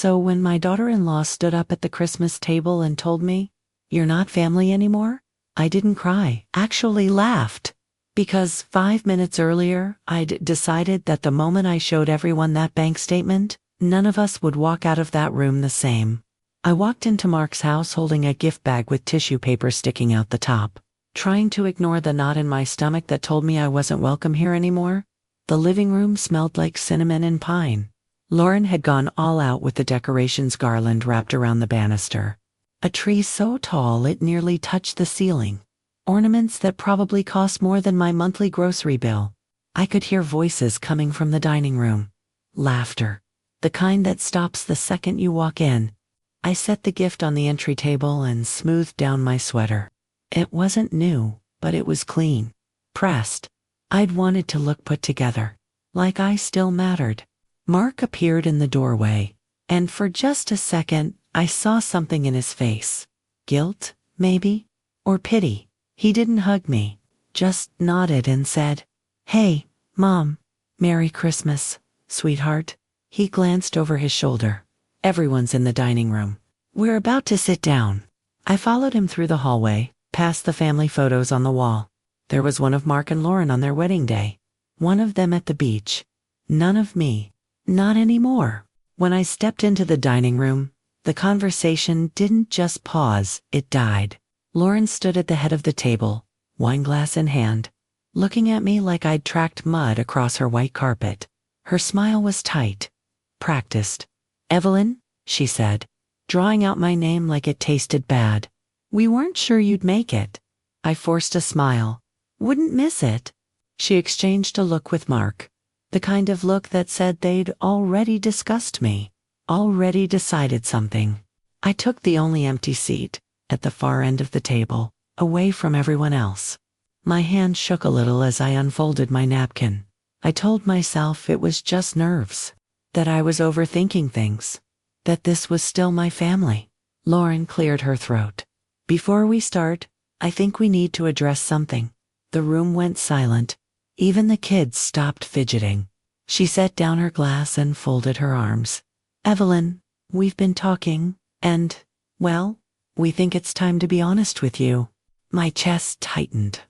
So when my daughter-in-law stood up at the Christmas table and told me, "You're not family anymore," I didn't cry, actually laughed. Because 5 minutes earlier, I'd decided that the moment I showed everyone that bank statement, none of us would walk out of that room the same. I walked into Mark's house holding a gift bag with tissue paper sticking out the top, trying to ignore the knot in my stomach that told me I wasn't welcome here anymore. The living room smelled like cinnamon and pine. Lauren had gone all out with the decorations garland wrapped around the banister. A tree so tall it nearly touched the ceiling. Ornaments that probably cost more than my monthly grocery bill. I could hear voices coming from the dining room. Laughter. The kind that stops the second you walk in. I set the gift on the entry table and smoothed down my sweater. It wasn't new, but it was clean. Pressed. I'd wanted to look put together. Like I still mattered. Mark appeared in the doorway, and for just a second, I saw something in his face. Guilt, maybe? Or pity. He didn't hug me, just nodded and said, "Hey, Mom, Merry Christmas, sweetheart." He glanced over his shoulder. "Everyone's in the dining room. We're about to sit down." I followed him through the hallway, past the family photos on the wall. There was one of Mark and Lauren on their wedding day. One of them at the beach. None of me. Not anymore. When I stepped into the dining room, the conversation didn't just pause, it died. Lauren stood at the head of the table, wineglass in hand, looking at me like I'd tracked mud across her white carpet. Her smile was tight, practiced. "Evelyn," she said, drawing out my name like it tasted bad. "We weren't sure you'd make it." I forced a smile. "Wouldn't miss it." She exchanged a look with Mark, the kind of look that said they'd already discussed me, already decided something. I took the only empty seat, at the far end of the table, away from everyone else. My hand shook a little as I unfolded my napkin. I told myself it was just nerves, that I was overthinking things, that this was still my family. Lauren cleared her throat. "Before we start, I think we need to address something." The room went silent. Even the kids stopped fidgeting. She set down her glass and folded her arms. "Evelyn, we've been talking, and, well, we think it's time to be honest with you." My chest tightened.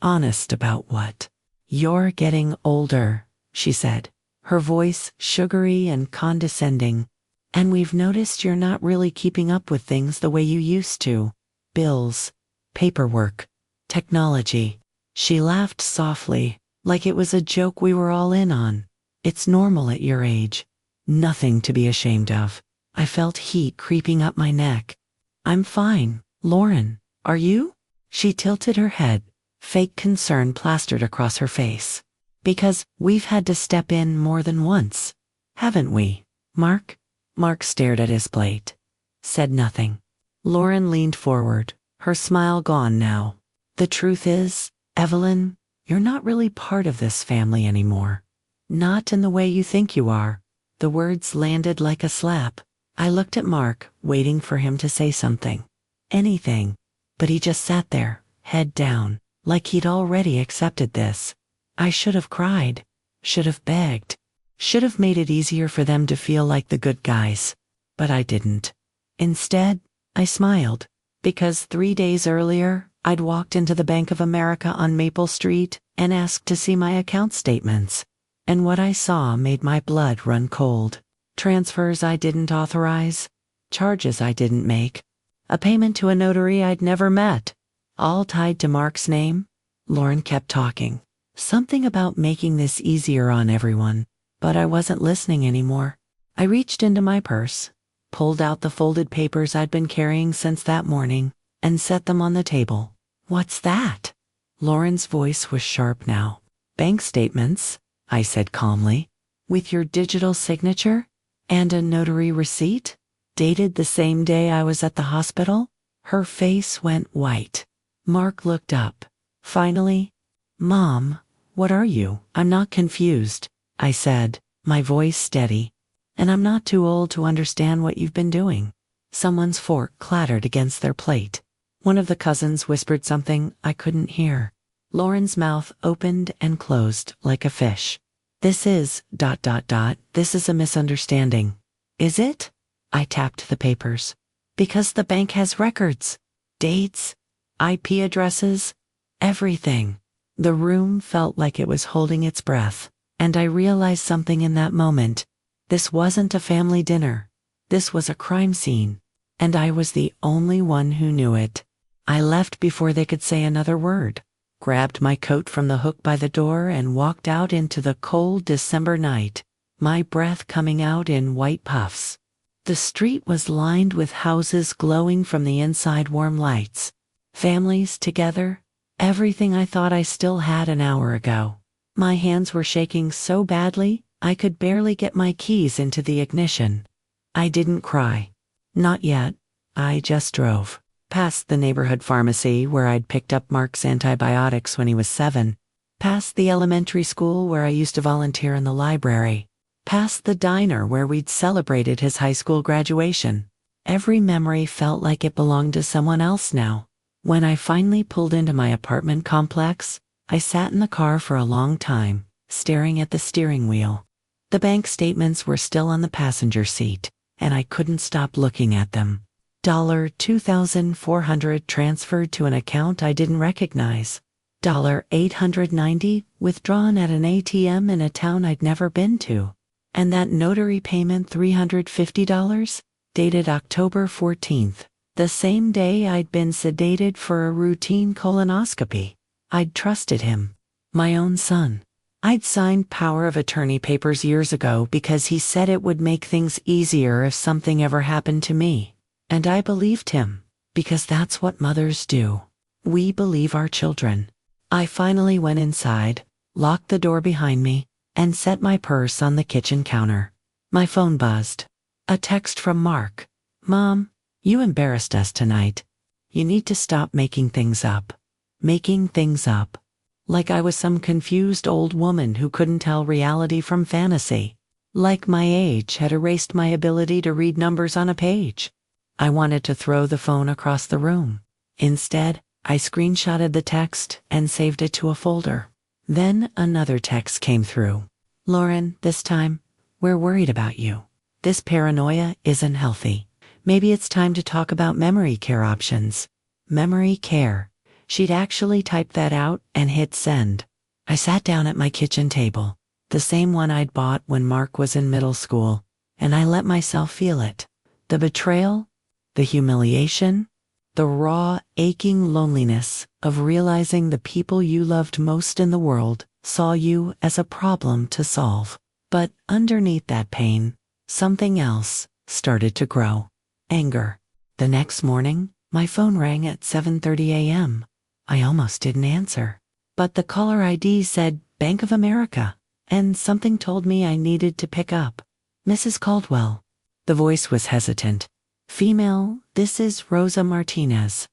"Honest about what?" "You're getting older," she said, her voice sugary and condescending. "And we've noticed you're not really keeping up with things the way you used to. Bills, paperwork, technology." She laughed softly, like it was a joke we were all in on. "It's normal at your age. Nothing to be ashamed of." I felt heat creeping up my neck. "I'm fine, Lauren. Are you?" She tilted her head, fake concern plastered across her face. "Because we've had to step in more than once, haven't we, Mark?" Mark stared at his plate, said nothing. Lauren leaned forward, her smile gone now. "The truth is, Evelyn, you're not really part of this family anymore. Not in the way you think you are." The words landed like a slap. I looked at Mark, waiting for him to say something. Anything. But he just sat there, head down, like he'd already accepted this. I should have cried. Should have begged. Should have made it easier for them to feel like the good guys. But I didn't. Instead, I smiled. Because 3 days earlier, I'd walked into the Bank of America on Maple Street and asked to see my account statements. And what I saw made my blood run cold. Transfers I didn't authorize, charges I didn't make, a payment to a notary I'd never met, all tied to Mark's name. Lauren kept talking. Something about making this easier on everyone, but I wasn't listening anymore. I reached into my purse, pulled out the folded papers I'd been carrying since that morning, and set them on the table. "What's that?" Lauren's voice was sharp now. "Bank statements," I said calmly. "With your digital signature? And a notary receipt? Dated the same day I was at the hospital?" Her face went white. Mark looked up. Finally, "Mom, what are you?" "I'm not confused," I said, my voice steady. "And I'm not too old to understand what you've been doing." Someone's fork clattered against their plate. One of the cousins whispered something I couldn't hear. Lauren's mouth opened and closed like a fish. "This is ... this is a misunderstanding." "Is it?" I tapped the papers. Because the bank has records, dates, IP addresses, everything. The room felt like it was holding its breath, and I realized something in that moment. This wasn't a family dinner. This was a crime scene, and I was the only one who knew it. I left before they could say another word, grabbed my coat from the hook by the door and walked out into the cold December night, my breath coming out in white puffs. The street was lined with houses glowing from the inside, warm lights, families together, everything I thought I still had an hour ago. My hands were shaking so badly, I could barely get my keys into the ignition. I didn't cry. Not yet. I just drove. Past the neighborhood pharmacy where I'd picked up Mark's antibiotics when he was 7. Past the elementary school where I used to volunteer in the library. Past the diner where we'd celebrated his high school graduation. Every memory felt like it belonged to someone else now. When I finally pulled into my apartment complex, I sat in the car for a long time, staring at the steering wheel. The bank statements were still on the passenger seat, and I couldn't stop looking at them. $2,400 transferred to an account I didn't recognize. $890 withdrawn at an ATM in a town I'd never been to. And that notary payment, $350, dated October 14th, the same day I'd been sedated for a routine colonoscopy. I'd trusted him, my own son. I'd signed power of attorney papers years ago because he said it would make things easier if something ever happened to me. And I believed him, because that's what mothers do. We believe our children. I finally went inside, locked the door behind me, and set my purse on the kitchen counter. My phone buzzed. A text from Mark. Mom, you embarrassed us tonight. You need to stop making things up. Making things up. Like I was some confused old woman who couldn't tell reality from fantasy. Like my age had erased my ability to read numbers on a page. I wanted to throw the phone across the room. Instead, I screenshotted the text and saved it to a folder. Then another text came through. Lauren, this time, we're worried about you. This paranoia isn't healthy. Maybe it's time to talk about memory care options. Memory care. She'd actually typed that out and hit send. I sat down at my kitchen table, the same one I'd bought when Mark was in middle school, and I let myself feel it. The betrayal, the humiliation, the raw, aching loneliness of realizing the people you loved most in the world saw you as a problem to solve. But underneath that pain, something else started to grow. Anger. The next morning, my phone rang at 7:30 a.m. I almost didn't answer. But the caller ID said Bank of America, and something told me I needed to pick up. Mrs. Caldwell. The voice was hesitant. Female, this is Rosa Martinez.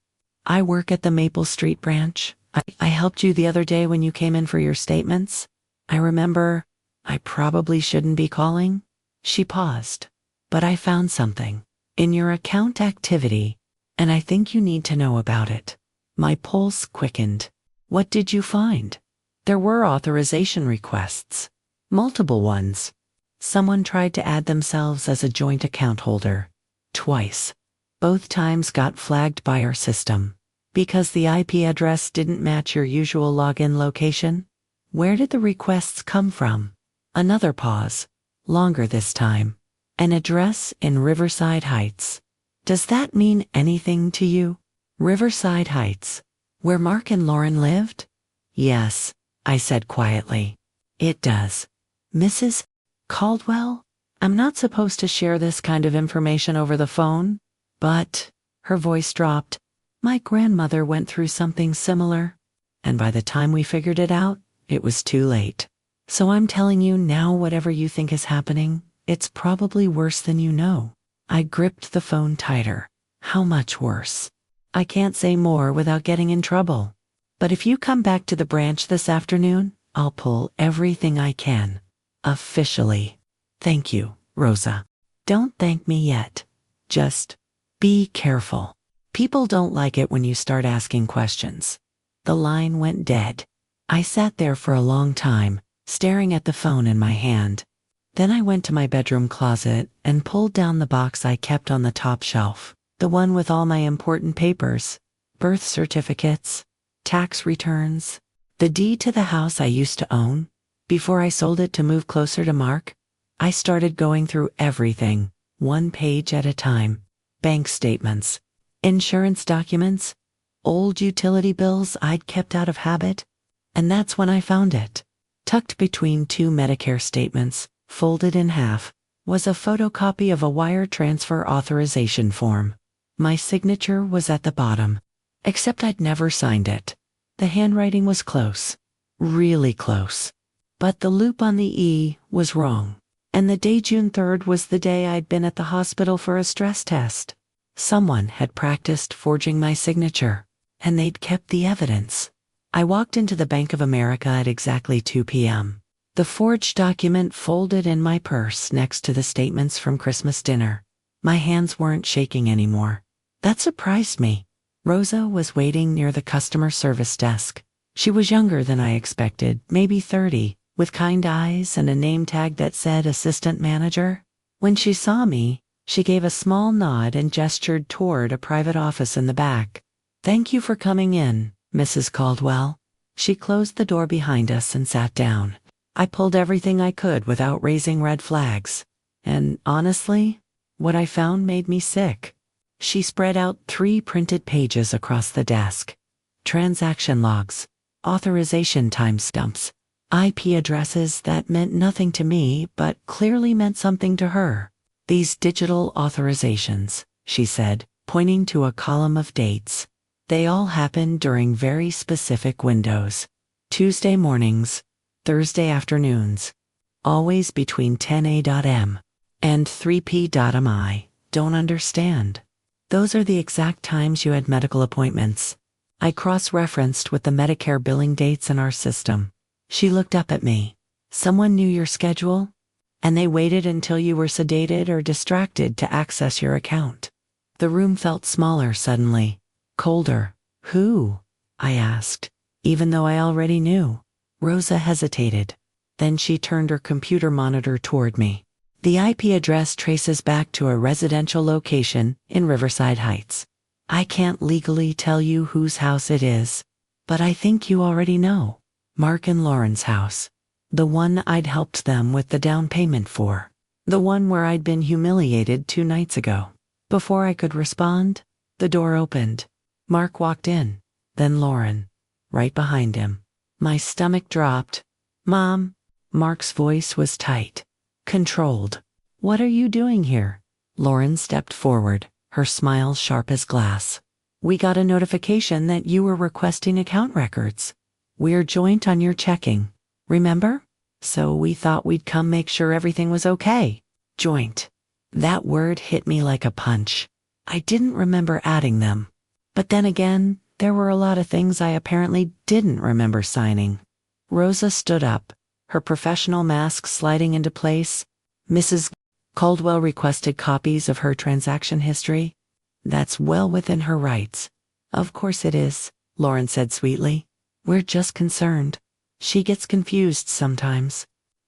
I work at the Maple Street branch. I helped you the other day when you came in for your statements. I remember I probably shouldn't be calling. She paused. But I found something in your account activity, and I think you need to know about it. My pulse quickened. What did you find? There were authorization requests. Multiple ones. Someone tried to add themselves as a joint account holder. Twice. Both times got flagged by our system. Because the IP address didn't match your usual login location? Where did the requests come from? Another pause. Longer this time. An address in Riverside Heights. Does that mean anything to you? Riverside Heights. Where Mark and Lauren lived? Yes, I said quietly. It does. Mrs. Caldwell? I'm not supposed to share this kind of information over the phone, but, her voice dropped, my grandmother went through something similar, and by the time we figured it out, it was too late. So I'm telling you now, whatever you think is happening, it's probably worse than you know. I gripped the phone tighter. How much worse? I can't say more without getting in trouble. But if you come back to the branch this afternoon, I'll pull everything I can. Officially. Thank you, Rosa. Don't thank me yet. Just be careful. People don't like it when you start asking questions. The line went dead. I sat there for a long time, staring at the phone in my hand. Then I went to my bedroom closet and pulled down the box I kept on the top shelf, the one with all my important papers, birth certificates, tax returns, the deed to the house I used to own. Before I sold it to move closer to Mark, I started going through everything, one page at a time. Bank statements, insurance documents, old utility bills I'd kept out of habit. And that's when I found it. Tucked between two Medicare statements, folded in half, was a photocopy of a wire transfer authorization form. My signature was at the bottom, except I'd never signed it. The handwriting was close, really close. But the loop on the E was wrong. And the day June 3rd was the day I'd been at the hospital for a stress test. Someone had practiced forging my signature, and they'd kept the evidence. I walked into the Bank of America at exactly 2 p.m. The forged document folded in my purse next to the statements from Christmas dinner. My hands weren't shaking anymore. That surprised me. Rosa was waiting near the customer service desk. She was younger than I expected, maybe 30, with kind eyes and a name tag that said assistant manager. When she saw me, she gave a small nod and gestured toward a private office in the back. "Thank you for coming in, Mrs. Caldwell." She closed the door behind us and sat down. I pulled everything I could without raising red flags. And honestly, what I found made me sick. She spread out 3 printed pages across the desk. Transaction logs, authorization timestamps, IP addresses that meant nothing to me but clearly meant something to her. "These digital authorizations," she said, pointing to a column of dates. "They all happened during very specific windows. Tuesday mornings, Thursday afternoons, always between 10 a.m. and 3 p.m. Don't understand. Those are the exact times you had medical appointments." I cross-referenced with the Medicare billing dates in our system. She looked up at me. "Someone knew your schedule? And they waited until you were sedated or distracted to access your account." The room felt smaller suddenly, colder. "Who?" I asked, even though I already knew. Rosa hesitated. Then she turned her computer monitor toward me. "The IP address traces back to a residential location in Riverside Heights. I can't legally tell you whose house it is, but I think you already know. Mark and Lauren's house. The one I'd helped them with the down payment for. The one where I'd been humiliated 2 nights ago." Before I could respond, the door opened. Mark walked in, then Lauren, right behind him. My stomach dropped. "Mom." Mark's voice was tight, controlled. "What are you doing here?" Lauren stepped forward, her smile sharp as glass. "We got a notification that you were requesting account records. We're joint on your checking, remember? So we thought we'd come make sure everything was okay." Joint. That word hit me like a punch. I didn't remember adding them. But then again, there were a lot of things I apparently didn't remember signing. Rosa stood up, her professional mask sliding into place. "Mrs. Caldwell requested copies of her transaction history. That's well within her rights." "Of course it is," Lauren said sweetly. "We're just concerned. She gets confused sometimes.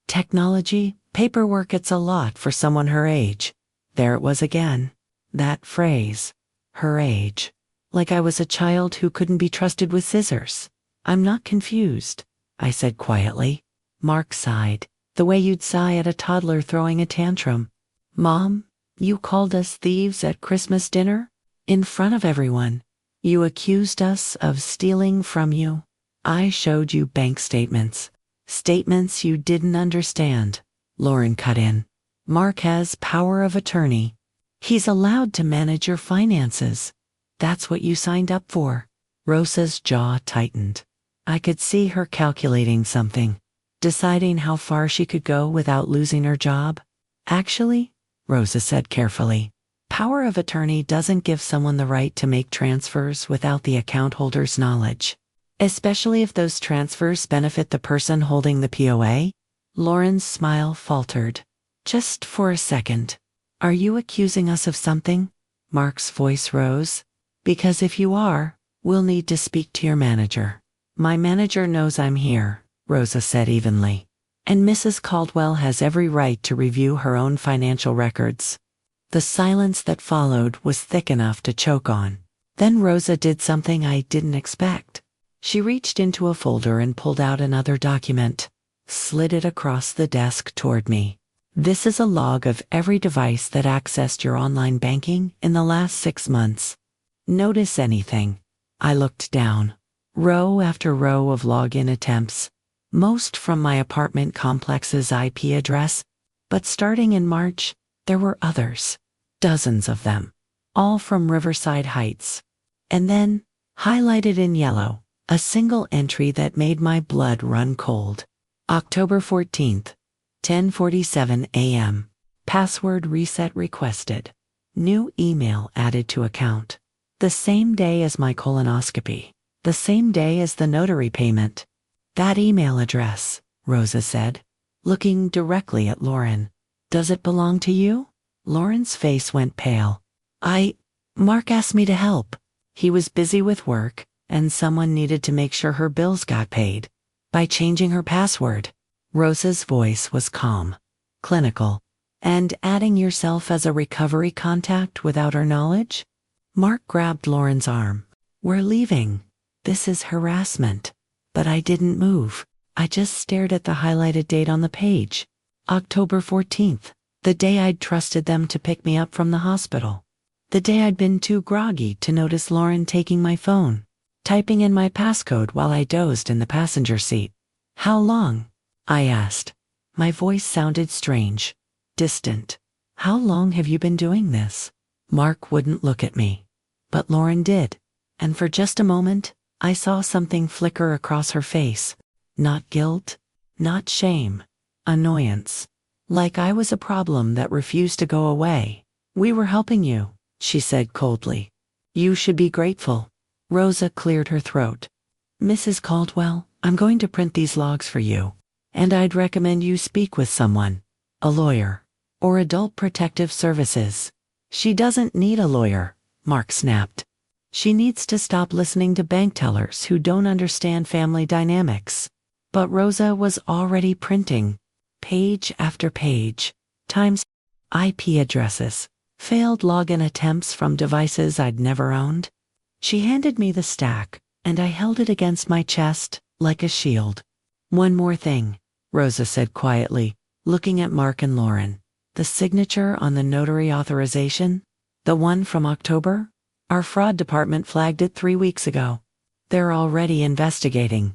Technology, paperwork, it's a lot for someone her age." There it was again. That phrase, her age. Like I was a child who couldn't be trusted with scissors. "I'm not confused," I said quietly. Mark sighed, the way you'd sigh at a toddler throwing a tantrum. "Mom, you called us thieves at Christmas dinner? In front of everyone. You accused us of stealing from you. I showed you bank statements. Statements you didn't understand." Lauren cut in. "Mark has power of attorney. He's allowed to manage your finances. That's what you signed up for." Rosa's jaw tightened. I could see her calculating something, deciding how far she could go without losing her job. "Actually," Rosa said carefully, "power of attorney doesn't give someone the right to make transfers without the account holder's knowledge, especially if those transfers benefit the person holding the POA." Lauren's smile faltered. "Just for a second. Are you accusing us of something?" Mark's voice rose. "Because if you are, we'll need to speak to your manager." "My manager knows I'm here," Rosa said evenly. And Mrs. Caldwell has every right to review her own financial records. The silence that followed was thick enough to choke on. Then Rosa did something I didn't expect. She reached into a folder and pulled out another document, slid it across the desk toward me. This is a log of every device that accessed your online banking in the last 6 months. Notice anything? I looked down. Row after row of login attempts, most from my apartment complex's IP address, but starting in March, there were others. Dozens of them, all from Riverside Heights. And then, highlighted in yellow, a single entry that made my blood run cold. October 14th, 10:47 a.m. Password reset requested. New email added to account. The same day as my colonoscopy. The same day as the notary payment. That email address, Rosa said, looking directly at Lauren. Does it belong to you? Lauren's face went pale. Mark asked me to help. He was busy with work, and someone needed to make sure her bills got paid. By changing her password. Rosa's voice was calm, clinical. And adding yourself as a recovery contact without her knowledge? Mark grabbed Lauren's arm. We're leaving. This is harassment. But I didn't move. I just stared at the highlighted date on the page. October 14th, the day I'd trusted them to pick me up from the hospital. The day I'd been too groggy to notice Lauren taking my phone, typing in my passcode while I dozed in the passenger seat. How long? I asked. My voice sounded strange, distant. How long have you been doing this? Mark wouldn't look at me. But Lauren did. And for just a moment, I saw something flicker across her face. Not guilt, not shame, annoyance. Like I was a problem that refused to go away. We were helping you, she said coldly. You should be grateful. Rosa cleared her throat. Mrs. Caldwell, I'm going to print these logs for you. And I'd recommend you speak with someone. A lawyer. Or Adult Protective Services. She doesn't need a lawyer, Mark snapped. She needs to stop listening to bank tellers who don't understand family dynamics. But Rosa was already printing. Page after page. Times IP addresses. Failed login attempts from devices I'd never owned. She handed me the stack, and I held it against my chest, like a shield. One more thing, Rosa said quietly, looking at Mark and Lauren. The signature on the notary authorization? The one from October? Our fraud department flagged it 3 weeks ago. They're already investigating.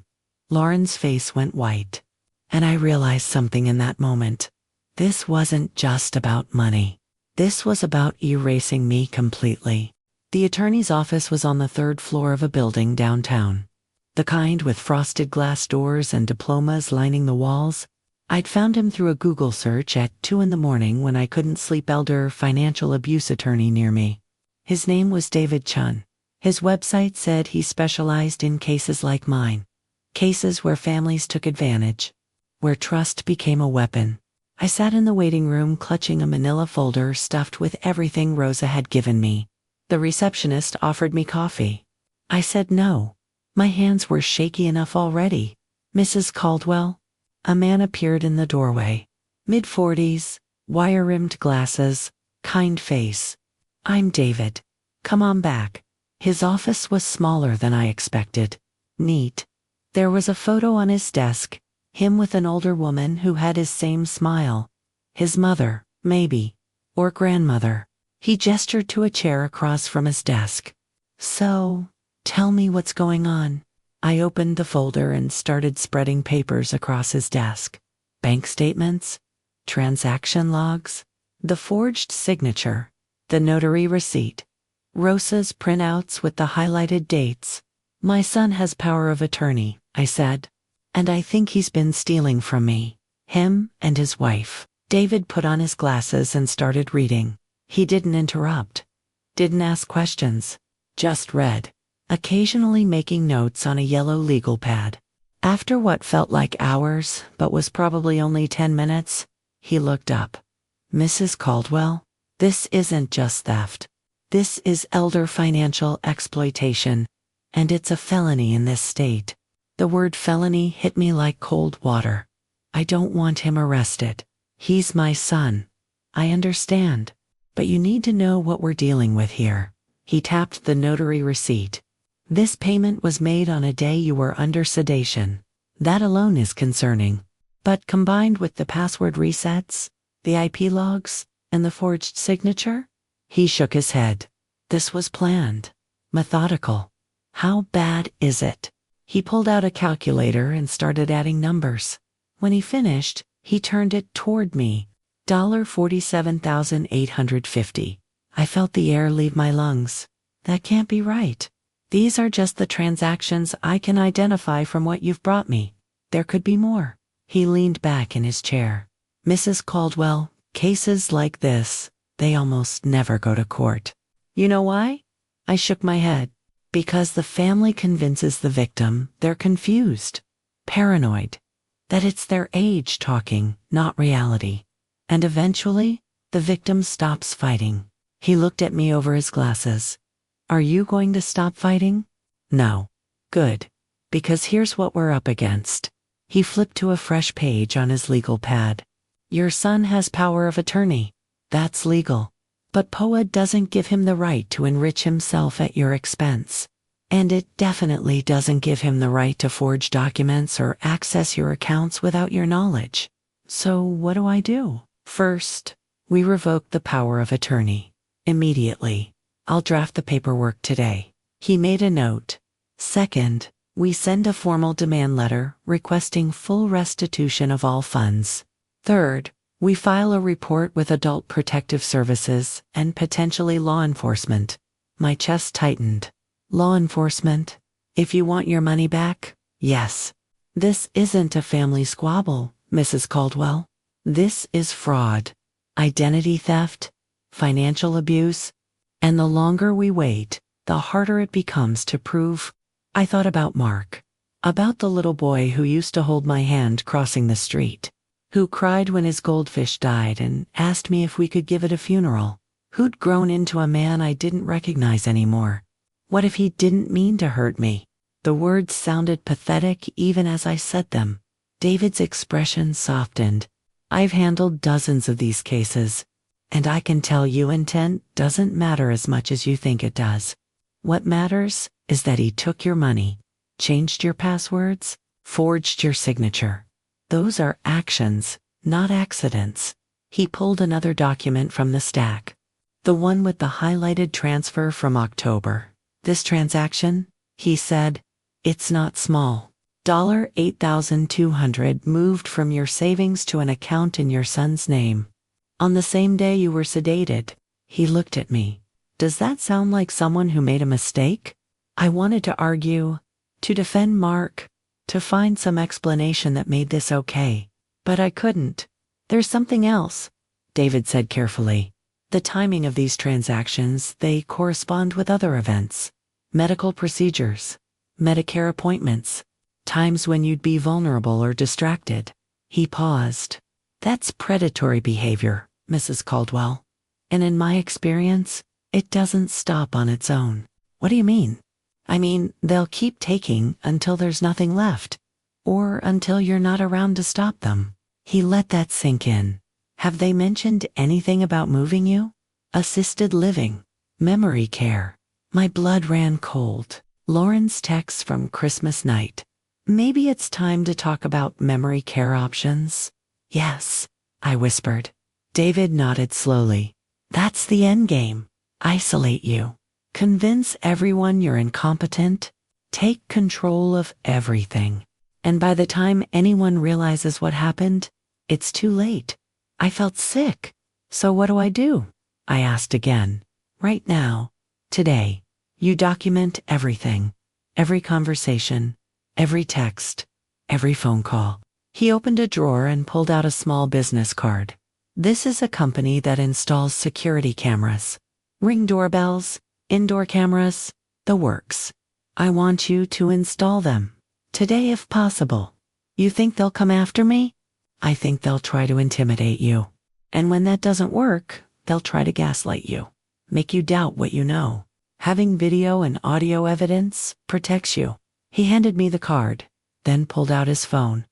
Lauren's face went white. And I realized something in that moment. This wasn't just about money. This was about erasing me completely. The attorney's office was on the 3rd floor of a building downtown. The kind with frosted glass doors and diplomas lining the walls. I'd found him through a Google search at 2 in the morning when I couldn't sleep. Elder financial abuse attorney near me. His name was David Chun. His website said he specialized in cases like mine. Cases where families took advantage. Where trust became a weapon. I sat in the waiting room clutching a manila folder stuffed with everything Rosa had given me. The receptionist offered me coffee. I said no. My hands were shaky enough already. Mrs. Caldwell? A man appeared in the doorway. Mid-40s, wire-rimmed glasses, kind face. I'm David. Come on back. His office was smaller than I expected. Neat. There was a photo on his desk, him with an older woman who had his same smile. His mother, maybe. Or grandmother. He gestured to a chair across from his desk. So, tell me what's going on. I opened the folder and started spreading papers across his desk. Bank statements, transaction logs, the forged signature, the notary receipt, Rosa's printouts with the highlighted dates. My son has power of attorney, I said. And I think he's been stealing from me. Him and his wife. David put on his glasses and started reading. He didn't interrupt. Didn't ask questions. Just read. Occasionally making notes on a yellow legal pad. After what felt like hours, but was probably only 10 minutes, he looked up. Mrs. Caldwell, this isn't just theft. This is elder financial exploitation, and it's a felony in this state. The word felony hit me like cold water. I don't want him arrested. He's my son. I understand. But you need to know what we're dealing with here. He tapped the notary receipt. This payment was made on a day you were under sedation. That alone is concerning. But combined with the password resets, the IP logs, and the forged signature, he shook his head. This was planned. Methodical. How bad is it? He pulled out a calculator and started adding numbers. When he finished, he turned it toward me. $47,850. I felt the air leave my lungs. That can't be right. These are just the transactions I can identify from what you've brought me. There could be more. He leaned back in his chair. Mrs. Caldwell, cases like this, they almost never go to court. You know why? I shook my head. Because the family convinces the victim they're confused, paranoid, that it's their age talking, not reality. And eventually, the victim stops fighting. He looked at me over his glasses. Are you going to stop fighting? No. Good. Because here's what we're up against. He flipped to a fresh page on his legal pad. Your son has power of attorney. That's legal. But POA doesn't give him the right to enrich himself at your expense. And it definitely doesn't give him the right to forge documents or access your accounts without your knowledge. So what do I do? First, we revoke the power of attorney. Immediately. I'll draft the paperwork today. He made a note. Second, we send a formal demand letter requesting full restitution of all funds. Third, we file a report with Adult Protective Services and potentially law enforcement. My chest tightened. Law enforcement? If you want your money back? Yes. This isn't a family squabble, Mrs. Caldwell. This is fraud, identity theft, financial abuse, and the longer we wait, the harder it becomes to prove. I thought about Mark, about the little boy who used to hold my hand crossing the street, who cried when his goldfish died and asked me if we could give it a funeral, who'd grown into a man I didn't recognize anymore. What if he didn't mean to hurt me? The words sounded pathetic even as I said them. David's expression softened. I've handled dozens of these cases, and I can tell you intent doesn't matter as much as you think it does. What matters is that he took your money, changed your passwords, forged your signature. Those are actions, not accidents. He pulled another document from the stack. The one with the highlighted transfer from October. This transaction, he said, it's not small. $8,200 moved from your savings to an account in your son's name. On the same day you were sedated. He looked at me. Does that sound like someone who made a mistake? I wanted to argue, to defend Mark, to find some explanation that made this okay. But I couldn't. There's something else, David said carefully. The timing of these transactions, they correspond with other events. Medical procedures, Medicare appointments, times when you'd be vulnerable or distracted. He paused. That's predatory behavior, Mrs. Caldwell. And in my experience, it doesn't stop on its own. What do you mean? I mean, they'll keep taking until there's nothing left, or until you're not around to stop them. He let that sink in. Have they mentioned anything about moving you? Assisted living, memory care. My blood ran cold. Lauren's text from Christmas night. Maybe it's time to talk about memory care options. Yes, I whispered. David nodded slowly. That's the end game. Isolate you. Convince everyone you're incompetent. Take control of everything. And by the time anyone realizes what happened, it's too late. I felt sick. So what do I do? I asked again. Right now, today, you document everything. Every conversation, every text, every phone call. He opened a drawer and pulled out a small business card. This is a company that installs security cameras. Ring doorbells, indoor cameras, the works. I want you to install them. Today if possible. You think they'll come after me? I think they'll try to intimidate you. And when that doesn't work, they'll try to gaslight you. Make you doubt what you know. Having video and audio evidence protects you. He handed me the card, then pulled out his phone.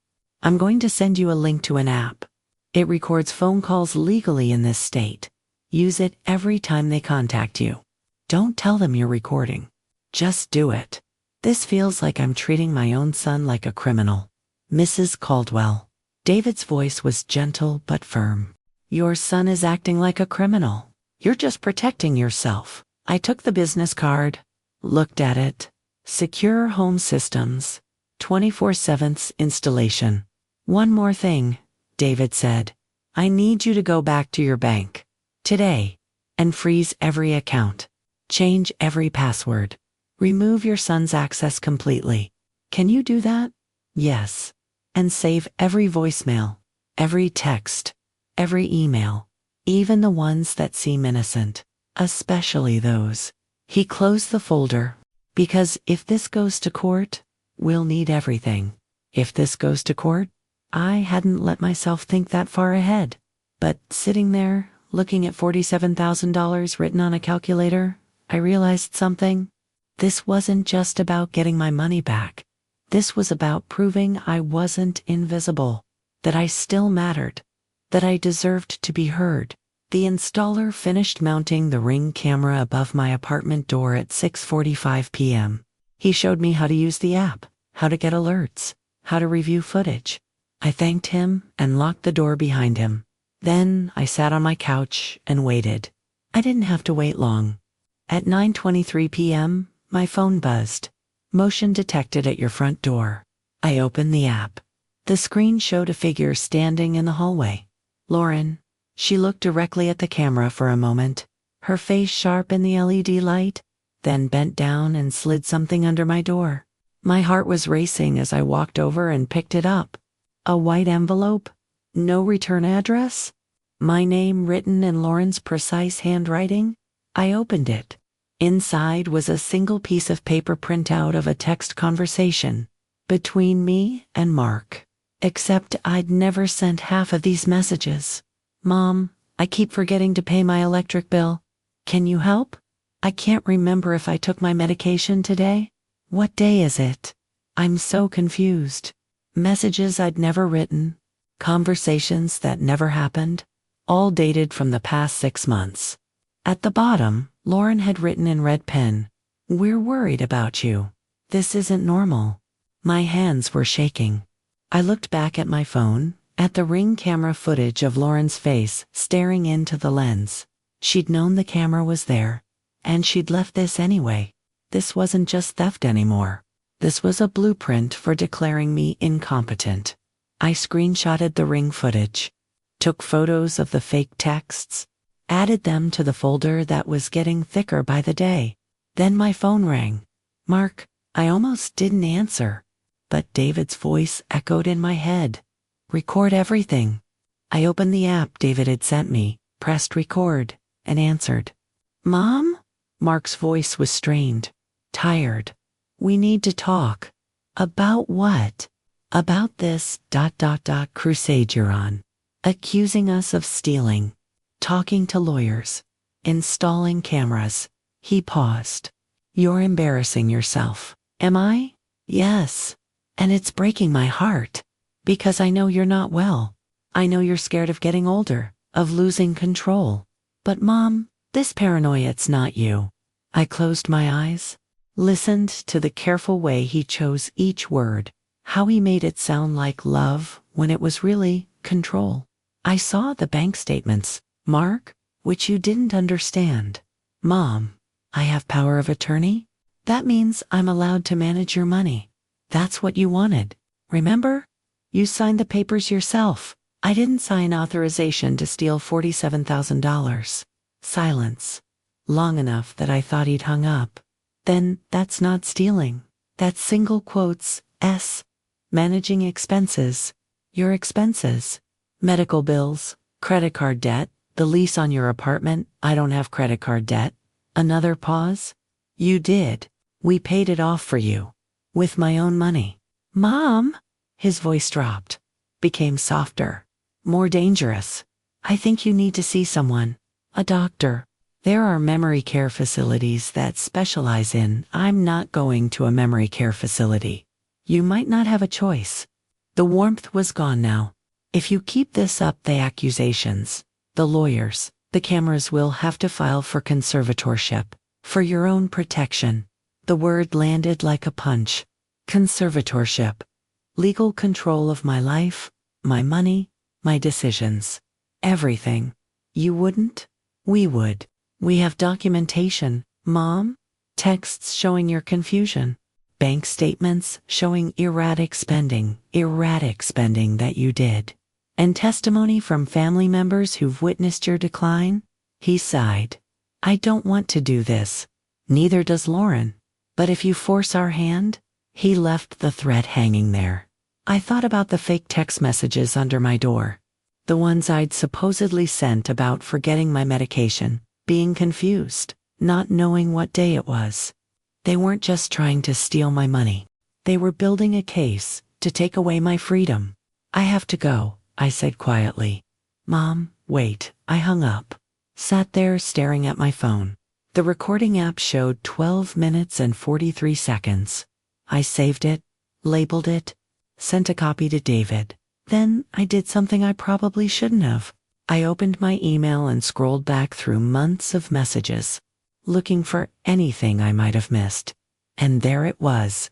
I'm going to send you a link to an app. It records phone calls legally in this state. Use it every time they contact you. Don't tell them you're recording. Just do it. This feels like I'm treating my own son like a criminal. Mrs. Caldwell. David's voice was gentle but firm. Your son is acting like a criminal. You're just protecting yourself. I took the business card, looked at it. Secure home systems, 24/7 installation. One more thing, David said. I need you to go back to your bank today and freeze every account. Change every password. Remove your son's access completely. Can you do that? Yes. And save every voicemail, every text, every email, even the ones that seem innocent, especially those. He closed the folder. Because if this goes to court, we'll need everything. If this goes to court, I hadn't let myself think that far ahead. But sitting there, looking at $47,000 written on a calculator, I realized something. This wasn't just about getting my money back. This was about proving I wasn't invisible, that I still mattered, that I deserved to be heard. The installer finished mounting the Ring camera above my apartment door at 6:45 p.m. He showed me how to use the app, how to get alerts, how to review footage. I thanked him and locked the door behind him. Then I sat on my couch and waited. I didn't have to wait long. At 9:23 p.m., my phone buzzed. Motion detected at your front door. I opened the app. The screen showed a figure standing in the hallway. Lauren. She looked directly at the camera for a moment, her face sharp in the LED light, then bent down and slid something under my door. My heart was racing as I walked over and picked it up. A white envelope? No return address? My name written in Lauren's precise handwriting? I opened it. Inside was a single piece of paper printout of a text conversation between me and Mark. Except I'd never sent half of these messages. Mom, I keep forgetting to pay my electric bill. Can you help? I can't remember if I took my medication today. What day is it? I'm so confused. Messages I'd never written, conversations that never happened, all dated from the past 6 months. At the bottom, Lauren had written in red pen, "We're worried about you. This isn't normal." My hands were shaking. I looked back at my phone, at the Ring camera footage of Lauren's face staring into the lens. She'd known the camera was there, and she'd left this anyway. This wasn't just theft anymore. This was a blueprint for declaring me incompetent. I screenshotted the Ring footage, took photos of the fake texts, added them to the folder that was getting thicker by the day. Then my phone rang. Mark, I almost didn't answer, but David's voice echoed in my head. Record everything. I opened the app David had sent me, pressed record, and answered. Mom? Mark's voice was strained, tired. We need to talk. About what? About this ... crusade you're on. Accusing us of stealing. Talking to lawyers. Installing cameras. He paused. You're embarrassing yourself. Am I? Yes. And it's breaking my heart. Because I know you're not well. I know you're scared of getting older, of losing control. But Mom, this paranoia, it's not you. I closed my eyes, listened to the careful way he chose each word, how he made it sound like love when it was really control. I saw the bank statements, Mark, which you didn't understand. Mom, I have power of attorney? That means I'm allowed to manage your money. That's what you wanted. Remember? You signed the papers yourself. I didn't sign authorization to steal $47,000. Silence. Long enough that I thought he'd hung up. Then that's not stealing. That's single quotes, S. Managing expenses. Your expenses. Medical bills, credit card debt, the lease on your apartment. I don't have credit card debt. Another pause. You did. We paid it off for you. With my own money. Mom? His voice dropped, became softer, more dangerous. I think you need to see someone, a doctor. There are memory care facilities that specialize in. I'm not going to a memory care facility. You might not have a choice. The warmth was gone now. If you keep this up, the accusations, the lawyers, the cameras will have to file for conservatorship. For your own protection. The word landed like a punch. Conservatorship. Legal control of my life, my money, my decisions. Everything. You wouldn't? We would. We have documentation, Mom. Texts showing your confusion. Bank statements showing erratic spending that you did. And testimony from family members who've witnessed your decline. He sighed. I don't want to do this. Neither does Lauren. But if you force our hand, he left the threat hanging there. I thought about the fake text messages under my door. The ones I'd supposedly sent about forgetting my medication, being confused, not knowing what day it was. They weren't just trying to steal my money. They were building a case to take away my freedom. I have to go, I said quietly. Mom, wait. I hung up. Sat there staring at my phone. The recording app showed 12 minutes and 43 seconds. I saved it, labeled it, sent a copy to David. Then I did something I probably shouldn't have. I opened my email and scrolled back through months of messages, looking for anything I might have missed. And there it was.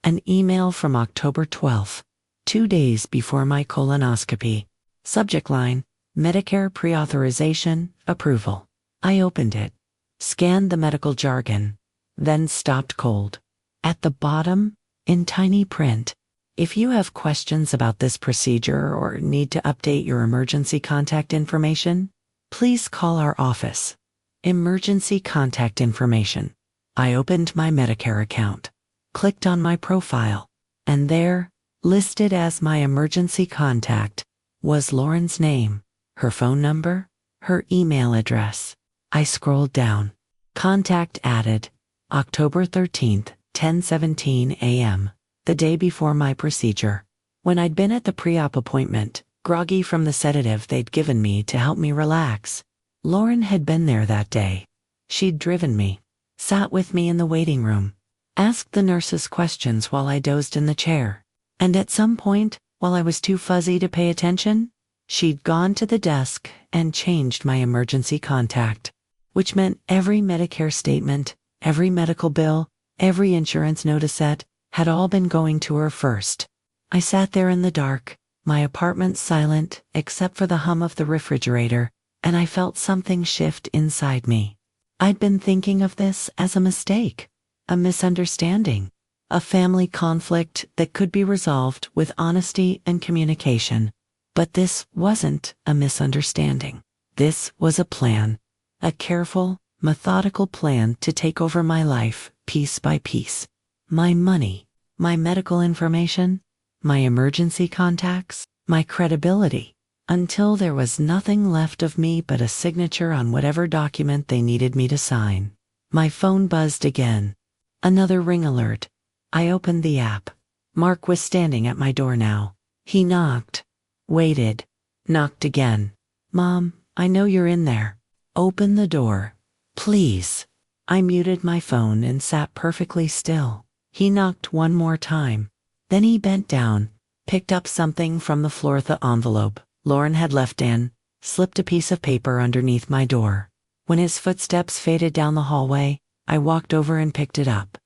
An email from October 12th, 2 days before my colonoscopy. Subject line, Medicare pre-authorization, approval. I opened it, scanned the medical jargon, then stopped cold. At the bottom, in tiny print, if you have questions about this procedure or need to update your emergency contact information, please call our office. Emergency contact information. I opened my Medicare account, clicked on my profile, and there, listed as my emergency contact, was Lauren's name, her phone number, her email address. I scrolled down. Contact added, October 13th, 10:17 a.m., the day before my procedure. When I'd been at the pre-op appointment, groggy from the sedative they'd given me to help me relax, Lauren had been there that day. She'd driven me, sat with me in the waiting room, asked the nurses questions while I dozed in the chair, and at some point, while I was too fuzzy to pay attention, she'd gone to the desk and changed my emergency contact, which meant every Medicare statement, every medical bill, every insurance noticette had all been going to her first. I sat there in the dark, my apartment silent except for the hum of the refrigerator, and I felt something shift inside me. I'd been thinking of this as a mistake, a misunderstanding, a family conflict that could be resolved with honesty and communication. But this wasn't a misunderstanding. This was a plan, a careful, methodical plan to take over my life piece by piece. My money, my medical information, my emergency contacts, my credibility, until there was nothing left of me but a signature on whatever document they needed me to sign. My phone buzzed again. Another ring alert. I opened the app. Mark was standing at my door now. He knocked, waited, knocked again. Mom, I know you're in there. Open the door, please. I muted my phone and sat perfectly still. He knocked one more time. Then he bent down, picked up something from the floor of the envelope Lauren had left in, slipped a piece of paper underneath my door. When his footsteps faded down the hallway, I walked over and picked it up.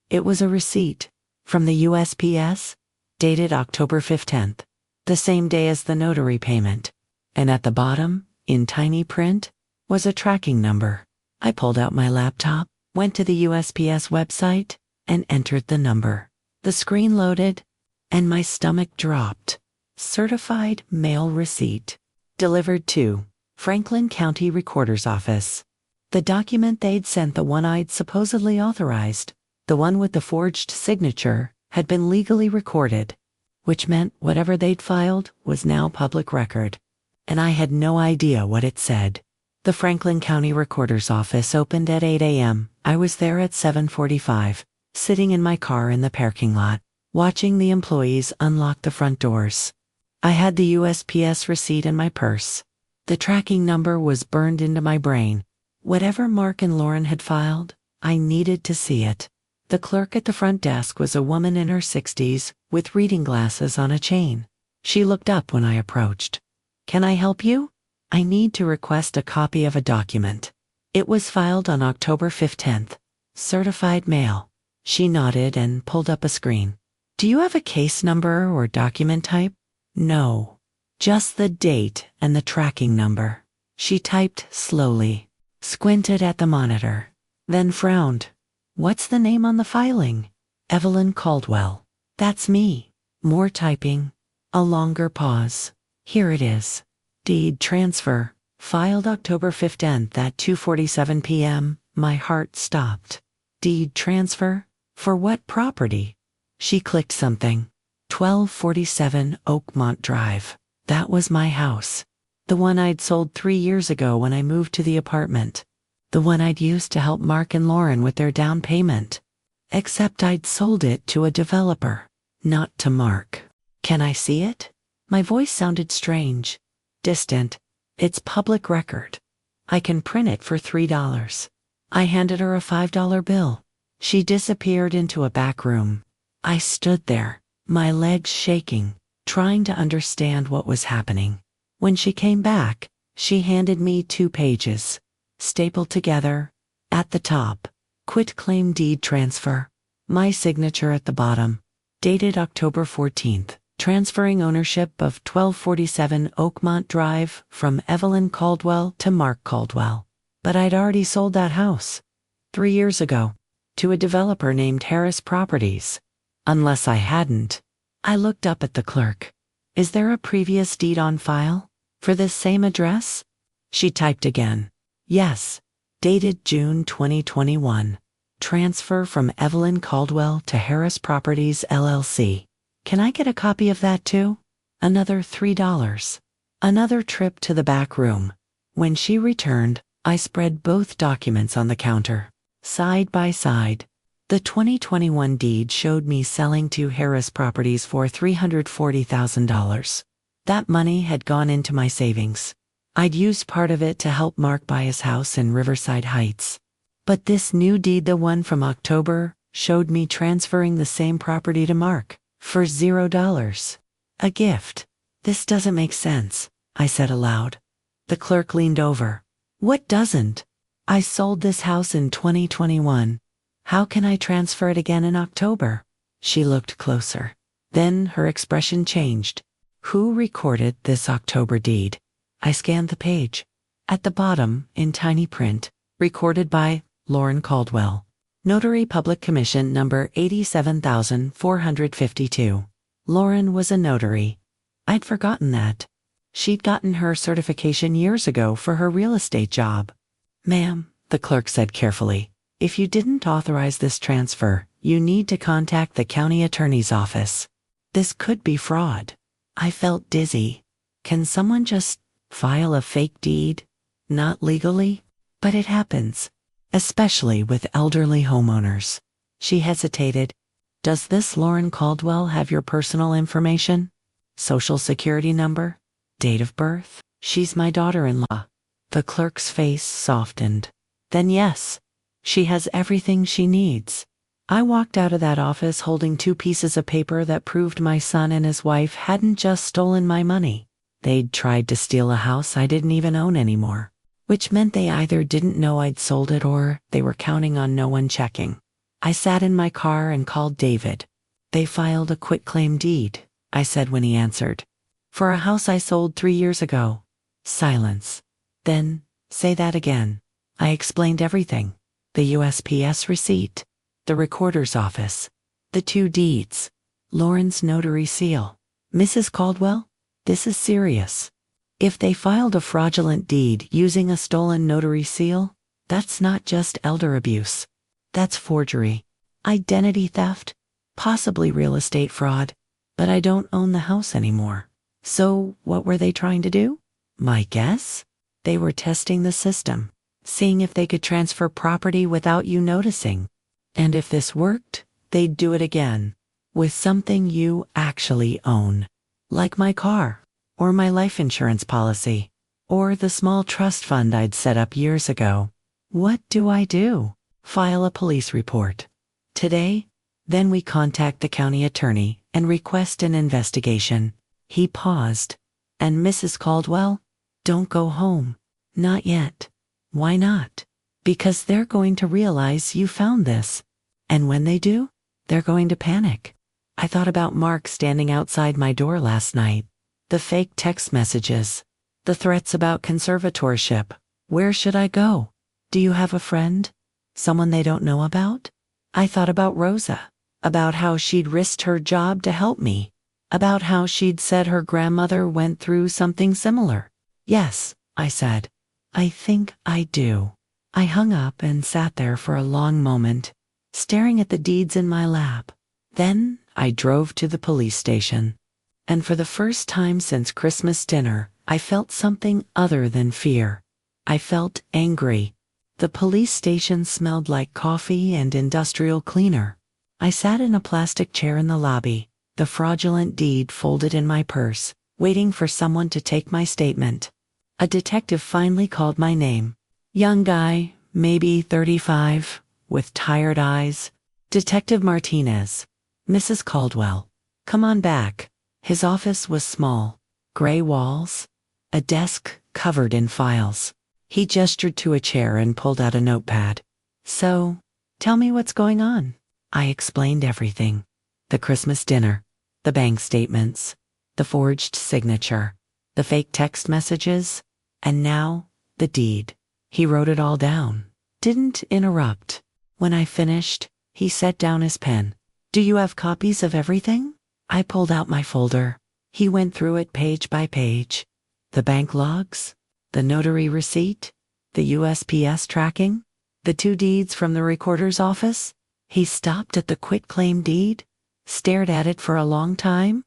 It was a receipt from the USPS, dated October 15th, the same day as the notary payment. And at the bottom, in tiny print, was a tracking number. I pulled out my laptop, went to the USPS website, and entered the number. The screen loaded, and my stomach dropped. Certified mail receipt. Delivered to Franklin County Recorder's Office. The document they'd sent, the one I'd supposedly authorized, the one with the forged signature, had been legally recorded, which meant whatever they'd filed was now public record. And I had no idea what it said. The Franklin County Recorder's Office opened at 8 a.m. I was there at 7:45, sitting in my car in the parking lot, watching the employees unlock the front doors. I had the USPS receipt in my purse. The tracking number was burned into my brain. Whatever Mark and Lauren had filed, I needed to see it. The clerk at the front desk was a woman in her 60s with reading glasses on a chain. She looked up when I approached. "Can I help you? I need to request a copy of a document. It was filed on October 15th. Certified mail." She nodded and pulled up a screen. "Do you have a case number or document type?" "No. Just the date and the tracking number." She typed slowly, squinted at the monitor, then frowned. "What's the name on the filing?" "Evelyn Caldwell." "That's me." More typing. A longer pause. "Here it is. Deed transfer. Filed October 15th at 2:47 p.m. My heart stopped. Deed transfer? For what property? She clicked something. 1247 Oakmont Drive. That was my house. The one I'd sold 3 years ago when I moved to the apartment. The one I'd used to help Mark and Lauren with their down payment. Except I'd sold it to a developer, not to Mark. "Can I see it?" My voice sounded strange, distant. "It's public record. I can print it for $3. I handed her a $5 bill. She disappeared into a back room. I stood there, my legs shaking, trying to understand what was happening. When she came back, she handed me 2 pages, stapled together. At the top, quitclaim deed transfer. My signature at the bottom. Dated October 14th. Transferring ownership of 1247 Oakmont Drive from Evelyn Caldwell to Mark Caldwell. But I'd already sold that house 3 years ago to a developer named Harris Properties. Unless I hadn't. I looked up at the clerk. "Is there a previous deed on file? For this same address?" She typed again. "Yes. Dated June 2021. Transfer from Evelyn Caldwell to Harris Properties LLC. Can I get a copy of that too?" Another $3. Another trip to the back room. When she returned, I spread both documents on the counter, side by side. The 2021 deed showed me selling to Harris Properties for $340,000. That money had gone into my savings. I'd used part of it to help Mark buy his house in Riverside Heights. But this new deed, the one from October, showed me transferring the same property to Mark for $0. A gift. "This doesn't make sense," I said aloud. The clerk leaned over. "What doesn't? I sold this house in 2021. How can I transfer it again in October?" She looked closer. Then her expression changed. "Who recorded this October deed?" I scanned the page. At the bottom, in tiny print, recorded by Lauren Caldwell. Notary Public Commission number 87,452. Lauren was a notary. I'd forgotten that. She'd gotten her certification years ago for her real estate job. "Ma'am," the clerk said carefully, "if you didn't authorize this transfer, you need to contact the county attorney's office. This could be fraud." I felt dizzy. Can someone just file a fake deed? Not legally? But it happens. Especially with elderly homeowners. She hesitated. "Does this Lauren Caldwell have your personal information? Social security number? Date of birth?" "She's my daughter-in-law." The clerk's face softened. "Then yes, she has everything she needs." I walked out of that office holding 2 pieces of paper that proved my son and his wife hadn't just stolen my money. They'd tried to steal a house I didn't even own anymore. Which meant they either didn't know I'd sold it or they were counting on no one checking. I sat in my car and called David. "They filed a quitclaim deed," I said when he answered. "For a house I sold 3 years ago." Silence. Then, "Say that again." I explained everything. The USPS receipt, the recorder's office, the 2 deeds, Lauren's notary seal. "Mrs. Caldwell, this is serious. If they filed a fraudulent deed using a stolen notary seal, that's not just elder abuse. That's forgery, identity theft, possibly real estate fraud. But I don't own the house anymore." "So what were they trying to do?" My guess? They were testing the system, seeing if they could transfer property without you noticing. And if this worked, they'd do it again, with something you actually own. Like my car. Or my life insurance policy, or the small trust fund I'd set up years ago. What do I do? File a police report. Today, then we contact the county attorney and request an investigation. He paused. And Mrs. Caldwell, don't go home. Not yet. Why not? Because they're going to realize you found this. And when they do, they're going to panic. I thought about Mark standing outside my door last night. The fake text messages. The threats about conservatorship. Where should I go? Do you have a friend? Someone they don't know about? I thought about Rosa. About how she'd risked her job to help me. About how she'd said her grandmother went through something similar. Yes, I said. I think I do. I hung up and sat there for a long moment, staring at the deeds in my lap. Then I drove to the police station. And for the first time since Christmas dinner, I felt something other than fear. I felt angry. The police station smelled like coffee and industrial cleaner. I sat in a plastic chair in the lobby, the fraudulent deed folded in my purse, waiting for someone to take my statement. A detective finally called my name. Young guy, maybe 35, with tired eyes. Detective Martinez. Mrs. Caldwell. Come on back. His office was small. Gray walls. A desk covered in files. He gestured to a chair and pulled out a notepad. So, tell me what's going on. I explained everything. The Christmas dinner. The bank statements. The forged signature. The fake text messages. And now, the deed. He wrote it all down. Didn't interrupt. When I finished, he set down his pen. Do you have copies of everything? I pulled out my folder. He went through it page by page. The bank logs, the notary receipt, the USPS tracking, the 2 deeds from the recorder's office. He stopped at the quitclaim deed, stared at it for a long time.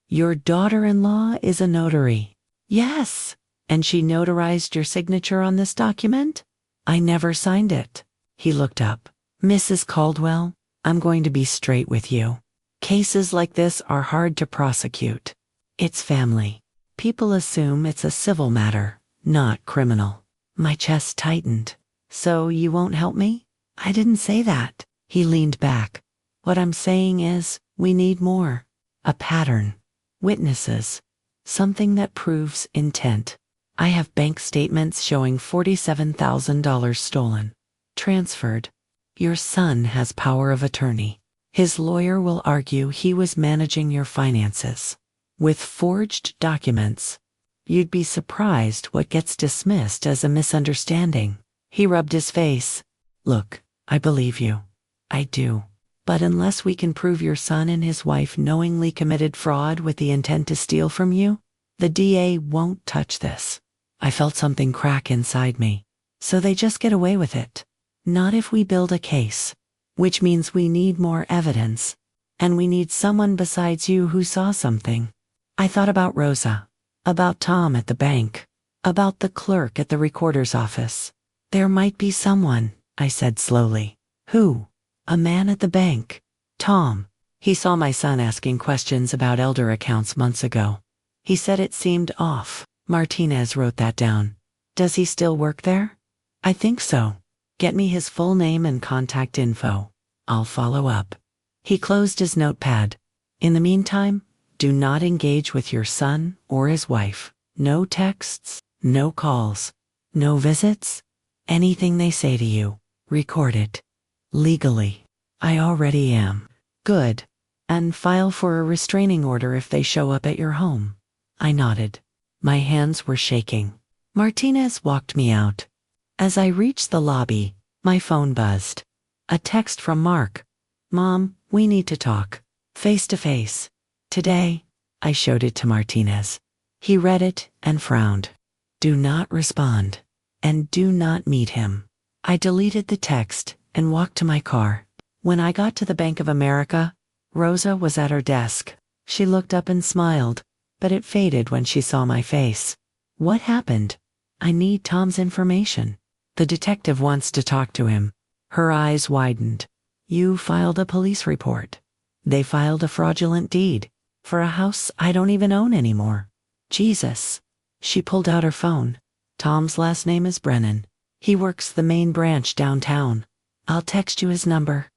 Your daughter-in-law is a notary. Yes. And she notarized your signature on this document? I never signed it. He looked up. Mrs. Caldwell, I'm going to be straight with you. Cases like this are hard to prosecute. It's family. People assume it's a civil matter, not criminal. My chest tightened. So you won't help me? I didn't say that. He leaned back. What I'm saying is, we need more. A pattern. Witnesses. Something that proves intent. I have bank statements showing $47,000 stolen. Transferred. Your son has power of attorney. His lawyer will argue he was managing your finances. With forged documents. You'd be surprised what gets dismissed as a misunderstanding. He rubbed his face. Look, I believe you. I do. But unless we can prove your son and his wife knowingly committed fraud with the intent to steal from you, the DA won't touch this. I felt something crack inside me. So they just get away with it. Not if we build a case. Which means we need more evidence. And we need someone besides you who saw something. I thought about Rosa. About Tom at the bank. About the clerk at the recorder's office. There might be someone, I said slowly. Who? A man at the bank. Tom. He saw my son asking questions about elder accounts months ago. He said it seemed off. Martinez wrote that down. Does he still work there? I think so. Get me his full name and contact info. I'll follow up. He closed his notepad. In the meantime, do not engage with your son or his wife. No texts, no calls, no visits. Anything they say to you, record it. Legally. I already am. Good. And file for a restraining order if they show up at your home. I nodded. My hands were shaking. Martinez walked me out. As I reached the lobby, my phone buzzed. A text from Mark. Mom, we need to talk. Face to face. Today. I showed it to Martinez. He read it and frowned. Do not respond. And do not meet him. I deleted the text and walked to my car. When I got to the Bank of America, Rosa was at her desk. She looked up and smiled, but it faded when she saw my face. What happened? I need Tom's information. The detective wants to talk to him. Her eyes widened. You filed a police report. They filed a fraudulent deed for a house I don't even own anymore. Jesus. She pulled out her phone. Tom's last name is Brennan. He works the main branch downtown. I'll text you his number.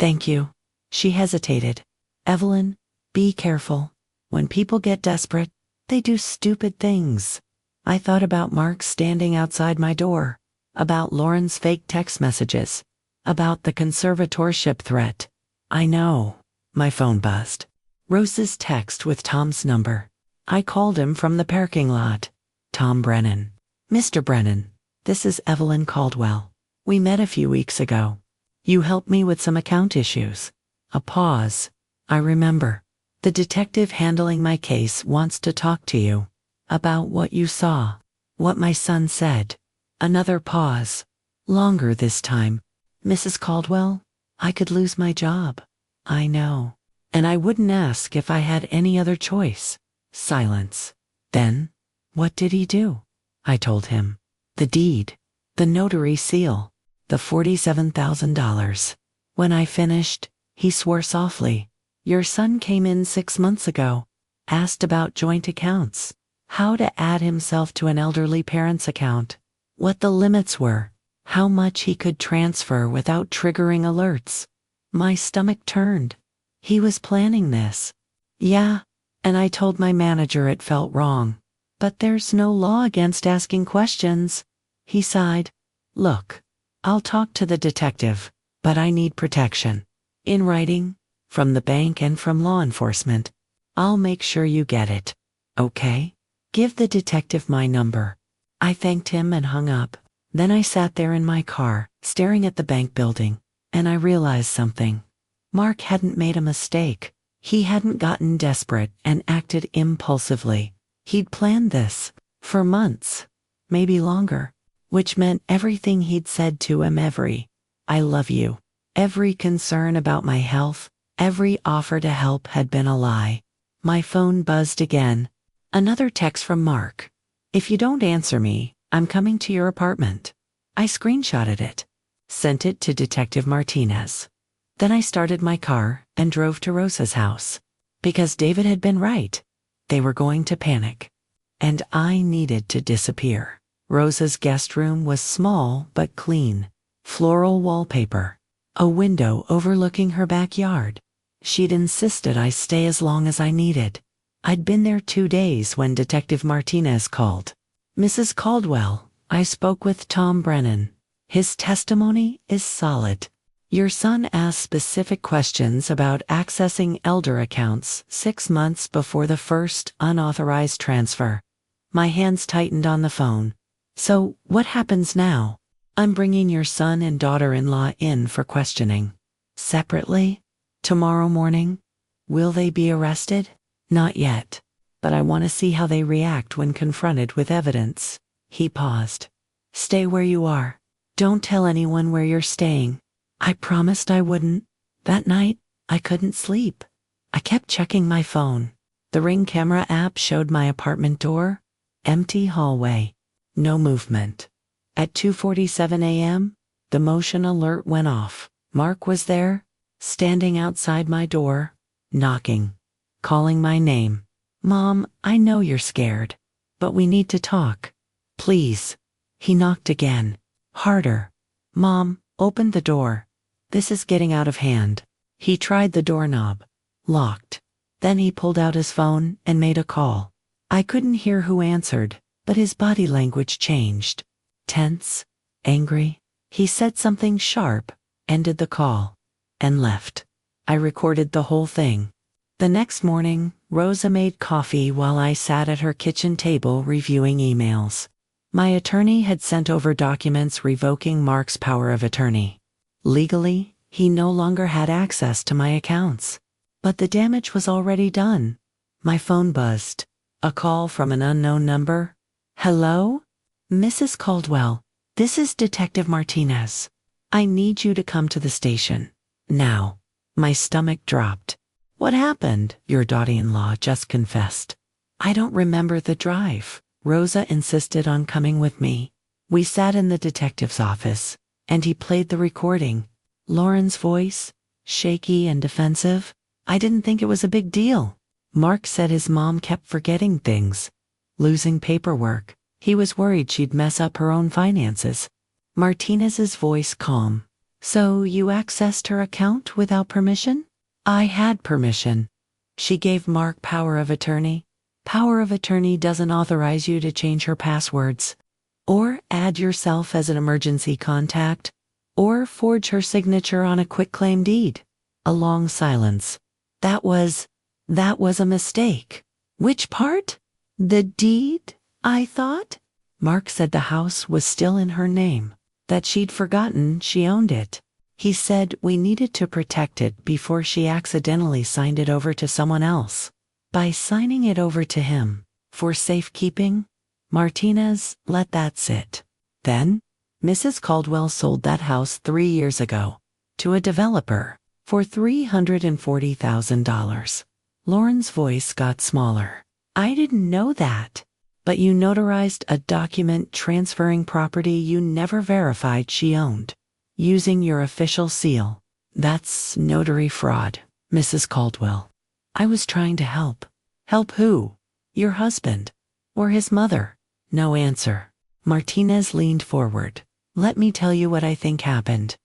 Thank you. She hesitated. Evelyn, be careful. When people get desperate, they do stupid things. I thought about Mark standing outside my door, about Lauren's fake text messages, about the conservatorship threat. I know. My phone buzzed. Rose's text with Tom's number. I called him from the parking lot. Tom Brennan. Mr. Brennan, this is Evelyn Caldwell. We met a few weeks ago. You helped me with some account issues. A pause. I remember. The detective handling my case wants to talk to you. About what you saw. What my son said. Another pause. Longer this time. Mrs. Caldwell, I could lose my job. I know. And I wouldn't ask if I had any other choice. Silence. Then, what did he do? I told him. The deed. The notary seal. The $47,000. When I finished, he swore softly. Your son came in 6 months ago. Asked about joint accounts. How to add himself to an elderly parent's account. What the limits were. How much he could transfer without triggering alerts. My stomach turned. He was planning this. Yeah, and I told my manager it felt wrong. But there's no law against asking questions. He sighed. Look, I'll talk to the detective, but I need protection. In writing, from the bank and from law enforcement. I'll make sure you get it. Okay? Give the detective my number. I thanked him and hung up. Then I sat there in my car, staring at the bank building, and I realized something. Mark hadn't made a mistake. He hadn't gotten desperate and acted impulsively. He'd planned this for months, maybe longer, which meant everything he'd said to him, every "I love you," every concern about my health, every offer to help had been a lie. My phone buzzed again. Another text from Mark. If you don't answer me, I'm coming to your apartment. I screenshotted it. Sent it to Detective Martinez. Then I started my car and drove to Rosa's house. Because David had been right. They were going to panic. And I needed to disappear. Rosa's guest room was small but clean. Floral wallpaper. A window overlooking her backyard. She'd insisted I stay as long as I needed. I'd been there 2 days when Detective Martinez called. Mrs. Caldwell, I spoke with Tom Brennan. His testimony is solid. Your son asked specific questions about accessing elder accounts 6 months before the first unauthorized transfer. My hands tightened on the phone. So, what happens now? I'm bringing your son and daughter-in-law in for questioning. Separately? Tomorrow morning? Will they be arrested? Not yet. But I want to see how they react when confronted with evidence. He paused. Stay where you are. Don't tell anyone where you're staying. I promised I wouldn't. That night, I couldn't sleep. I kept checking my phone. The Ring camera app showed my apartment door. Empty hallway. No movement. At 2:47 a.m., the motion alert went off. Mark was there, standing outside my door, knocking, calling my name. Mom, I know you're scared, but we need to talk. Please. He knocked again. Harder. Mom, open the door. This is getting out of hand. He tried the doorknob. Locked. Then he pulled out his phone and made a call. I couldn't hear who answered, but his body language changed. Tense, angry. He said something sharp, ended the call, and left. I recorded the whole thing. The next morning, Rosa made coffee while I sat at her kitchen table reviewing emails. My attorney had sent over documents revoking Mark's power of attorney. Legally, he no longer had access to my accounts. But the damage was already done. My phone buzzed. A call from an unknown number. Hello? Mrs. Caldwell, this is Detective Martinez. I need you to come to the station. Now. My stomach dropped. What happened? Your daughter-in-law just confessed. I don't remember the drive. Rosa insisted on coming with me. We sat in the detective's office, and he played the recording. Lauren's voice, shaky and defensive. I didn't think it was a big deal. Mark said his mom kept forgetting things, losing paperwork. He was worried she'd mess up her own finances. Martinez's voice calm, So you accessed her account without permission? I had permission. She gave Mark power of attorney. Power of attorney doesn't authorize you to change her passwords, or add yourself as an emergency contact, or forge her signature on a quitclaim deed. A long silence. That was a mistake. Which part? The deed, I thought? Mark said the house was still in her name, that she'd forgotten she owned it. He said we needed to protect it before she accidentally signed it over to someone else. By signing it over to him, for safekeeping, Martinez let that sit. Then, Mrs. Caldwell sold that house 3 years ago to a developer for $340,000. Lauren's voice got smaller. I didn't know that. But you notarized a document transferring property you never verified she owned, using your official seal. That's notary fraud, Mrs. Caldwell. I was trying to help. Help who? Your husband? Or his mother? No answer. Martinez leaned forward. Let me tell you what I think happened.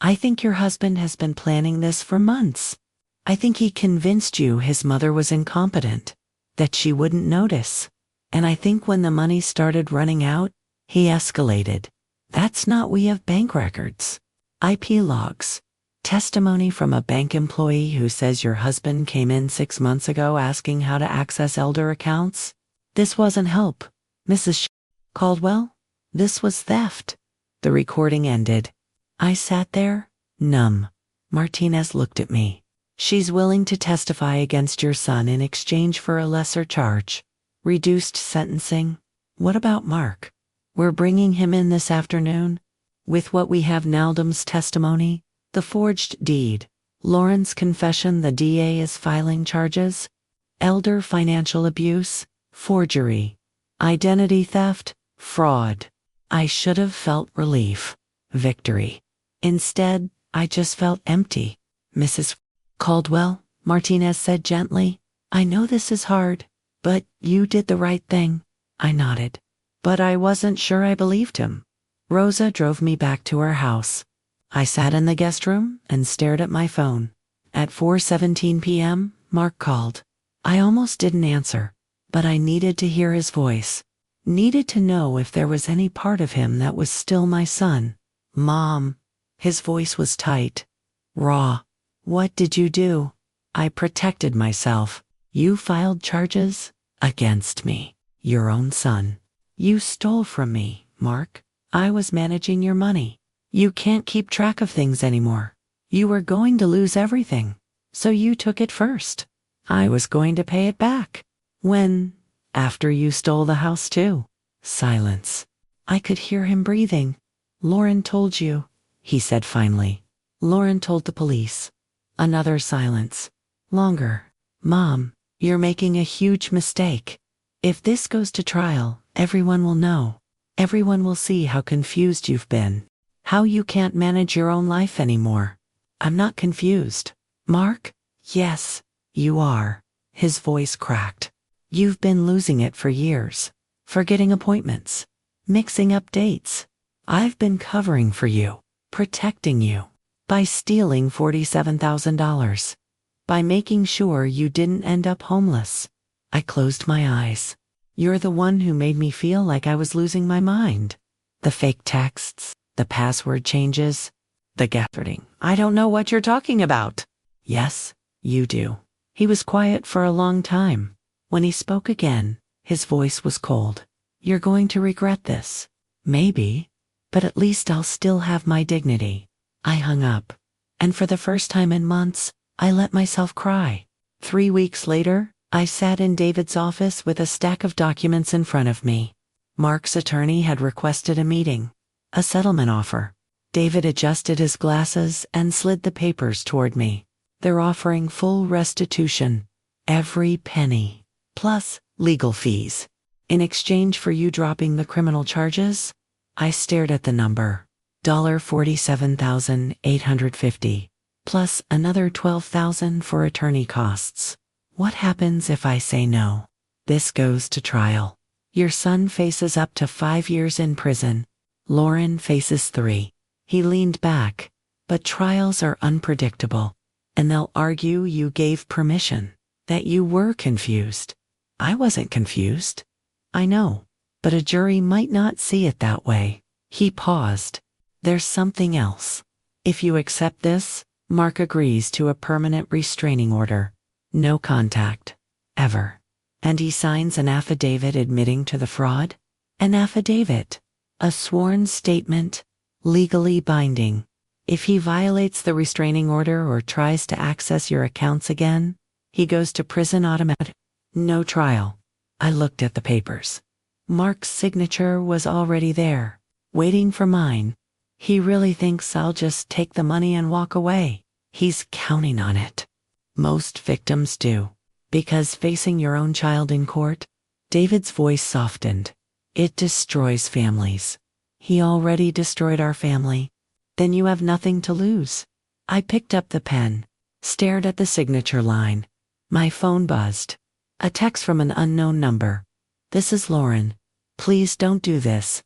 I think your husband has been planning this for months. I think he convinced you his mother was incompetent, that she wouldn't notice. And I think when the money started running out, he escalated. That's not, we have bank records, IP logs, testimony from a bank employee who says your husband came in 6 months ago asking how to access elder accounts. This wasn't help, Mrs. Caldwell. This was theft. The recording ended. I sat there, numb. Martinez looked at me. She's willing to testify against your son in exchange for a lesser charge. Reduced sentencing. What about Mark? We're bringing him in this afternoon. With what we have, Naldum's testimony, the forged deed, Lauren's confession the DA is filing charges, elder financial abuse, forgery, identity theft, fraud. I should have felt relief, victory. Instead, I just felt empty. Mrs. Caldwell, Martinez said gently, I know this is hard, but you did the right thing. I nodded. But I wasn't sure I believed him. Rosa drove me back to our house. I sat in the guest room and stared at my phone. At 4:17 p.m., Mark called. I almost didn't answer, but I needed to hear his voice. Needed to know if there was any part of him that was still my son. Mom. His voice was tight, raw. What did you do? I protected myself. You filed charges against me, your own son. You stole from me, Mark. I was managing your money. You can't keep track of things anymore. You were going to lose everything, so you took it first. I was going to pay it back. When? After you stole the house too. Silence. I could hear him breathing. Lauren told you, he said finally. Lauren told the police. Another silence. Longer. Mom, you're making a huge mistake. If this goes to trial, everyone will know. Everyone will see how confused you've been. How you can't manage your own life anymore. I'm not confused. Mark? Yes, you are. His voice cracked. You've been losing it for years. Forgetting appointments. Mixing up dates. I've been covering for you. Protecting you. By stealing $47,000. By making sure you didn't end up homeless. I closed my eyes. You're the one who made me feel like I was losing my mind. The fake texts, the password changes, the gaslighting. I don't know what you're talking about. Yes, you do. He was quiet for a long time. When he spoke again, his voice was cold. You're going to regret this. Maybe, but at least I'll still have my dignity. I hung up, and for the first time in months, I let myself cry. 3 weeks later, I sat in David's office with a stack of documents in front of me. Mark's attorney had requested a meeting, a settlement offer. David adjusted his glasses and slid the papers toward me. They're offering full restitution, every penny, plus legal fees. In exchange for you dropping the criminal charges? I stared at the number. $47,850, plus another $12,000 for attorney costs. What happens if I say no? This goes to trial. Your son faces up to 5 years in prison. Lauren faces 3. He leaned back, But trials are unpredictable, and they'll argue you gave permission, that you were confused. I wasn't confused. I know, but a jury might not see it that way. He paused. There's something else. If you accept this, Mark agrees to a permanent restraining order. No contact. Ever. And he signs an affidavit admitting to the fraud? An affidavit. A sworn statement. Legally binding. If he violates the restraining order or tries to access your accounts again, he goes to prison automatic. No trial. I looked at the papers. Mark's signature was already there, waiting for mine. He really thinks I'll just take the money and walk away. He's counting on it. Most victims do. Because facing your own child in court, David's voice softened. It destroys families. He already destroyed our family. Then you have nothing to lose. I picked up the pen, stared at the signature line. My phone buzzed. A text from an unknown number. This is Lauren. Please don't do this.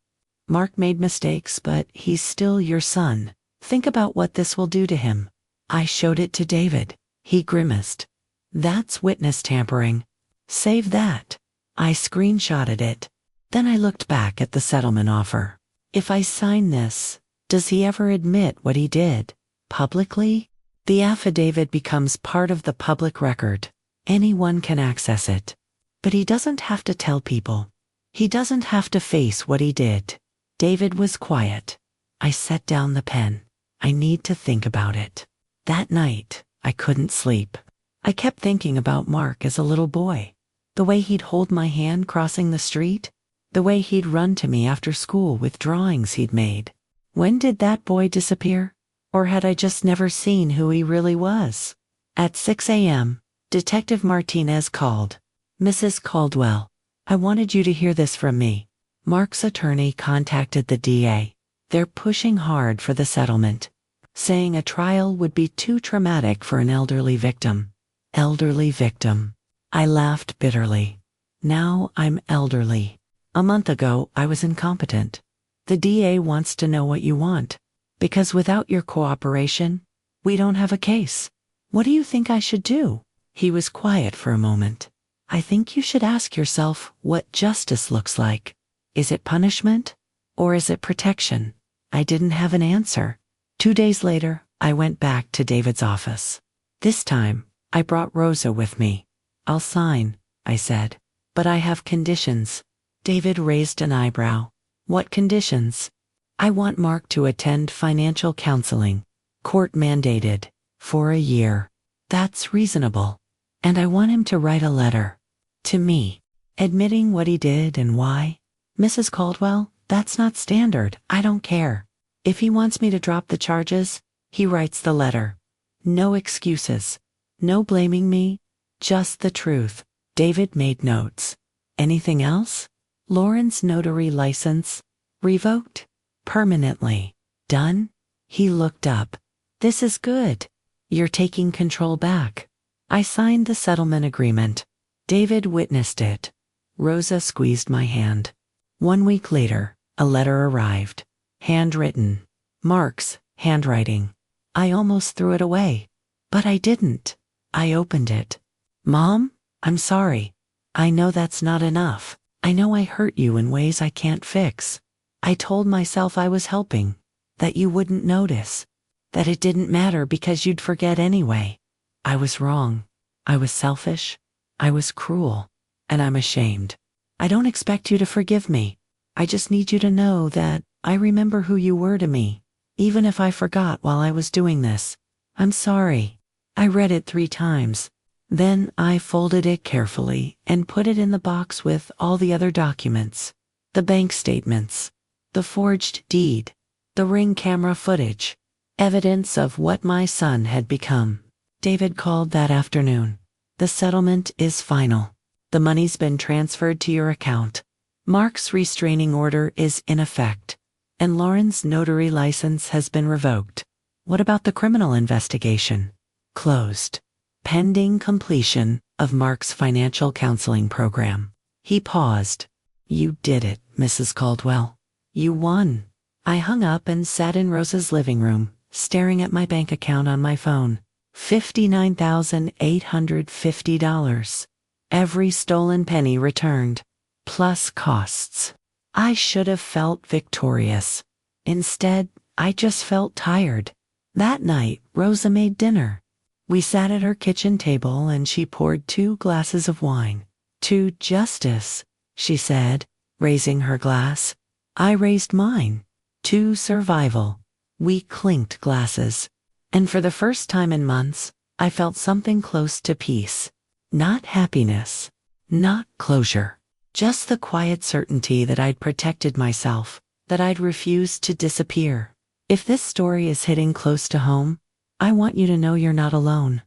Mark made mistakes, but he's still your son. Think about what this will do to him. I showed it to David. He grimaced. That's witness tampering. Save that. I screenshotted it. Then I looked back at the settlement offer. If I sign this, does he ever admit what he did? Publicly? The affidavit becomes part of the public record. Anyone can access it. But he doesn't have to tell people. He doesn't have to face what he did. David was quiet. I set down the pen. I need to think about it. That night, I couldn't sleep. I kept thinking about Mark as a little boy. The way he'd hold my hand crossing the street. The way he'd run to me after school with drawings he'd made. When did that boy disappear? Or had I just never seen who he really was? At 6 a.m., Detective Martinez called. Mrs. Caldwell, I wanted you to hear this from me. Mark's attorney contacted the DA. They're pushing hard for the settlement, saying a trial would be too traumatic for an elderly victim. Elderly victim. I laughed bitterly. Now I'm elderly. A month ago, I was incompetent. The DA wants to know what you want, because without your cooperation, we don't have a case. What do you think I should do? He was quiet for a moment. I think you should ask yourself what justice looks like. Is it punishment, or is it protection? I didn't have an answer. 2 days later, I went back to David's office. This time, I brought Rosa with me. I'll sign, I said, but I have conditions. David raised an eyebrow. What conditions? I want Mark to attend financial counseling, court mandated, for a year. That's reasonable. And I want him to write a letter. To me, admitting what he did and why. Mrs. Caldwell, that's not standard. I don't care. If he wants me to drop the charges, he writes the letter. No excuses. No blaming me. Just the truth. David made notes. Anything else? Lauren's notary license. Revoked. Permanently. Done? He looked up. This is good. You're taking control back. I signed the settlement agreement. David witnessed it. Rosa squeezed my hand. 1 week later, a letter arrived. Handwritten. Mark's handwriting. I almost threw it away. But I didn't. I opened it. Mom, I'm sorry. I know that's not enough. I know I hurt you in ways I can't fix. I told myself I was helping, that you wouldn't notice, that it didn't matter because you'd forget anyway. I was wrong. I was selfish. I was cruel. And I'm ashamed. I don't expect you to forgive me. I just need you to know that I remember who you were to me, even if I forgot while I was doing this. I'm sorry. I read it 3 times. Then I folded it carefully and put it in the box with all the other documents. The bank statements, the forged deed, the Ring camera footage, evidence of what my son had become. David called that afternoon. The settlement is final. The money's been transferred to your account. Mark's restraining order is in effect, and Lauren's notary license has been revoked. What about the criminal investigation? Closed. Pending completion of Mark's financial counseling program. He paused. You did it, Mrs. Caldwell. You won. I hung up and sat in Rosa's living room, staring at my bank account on my phone. $59,850. Every stolen penny returned, plus costs. I should have felt victorious. Instead, I just felt tired. That night, Rosa made dinner. We sat at her kitchen table and she poured 2 glasses of wine. "To justice," she said, raising her glass. I raised mine. "To survival." We clinked glasses. And for the first time in months, I felt something close to peace. Not happiness. Not closure. Just the quiet certainty that I'd protected myself, that I'd refused to disappear. If this story is hitting close to home, I want you to know you're not alone.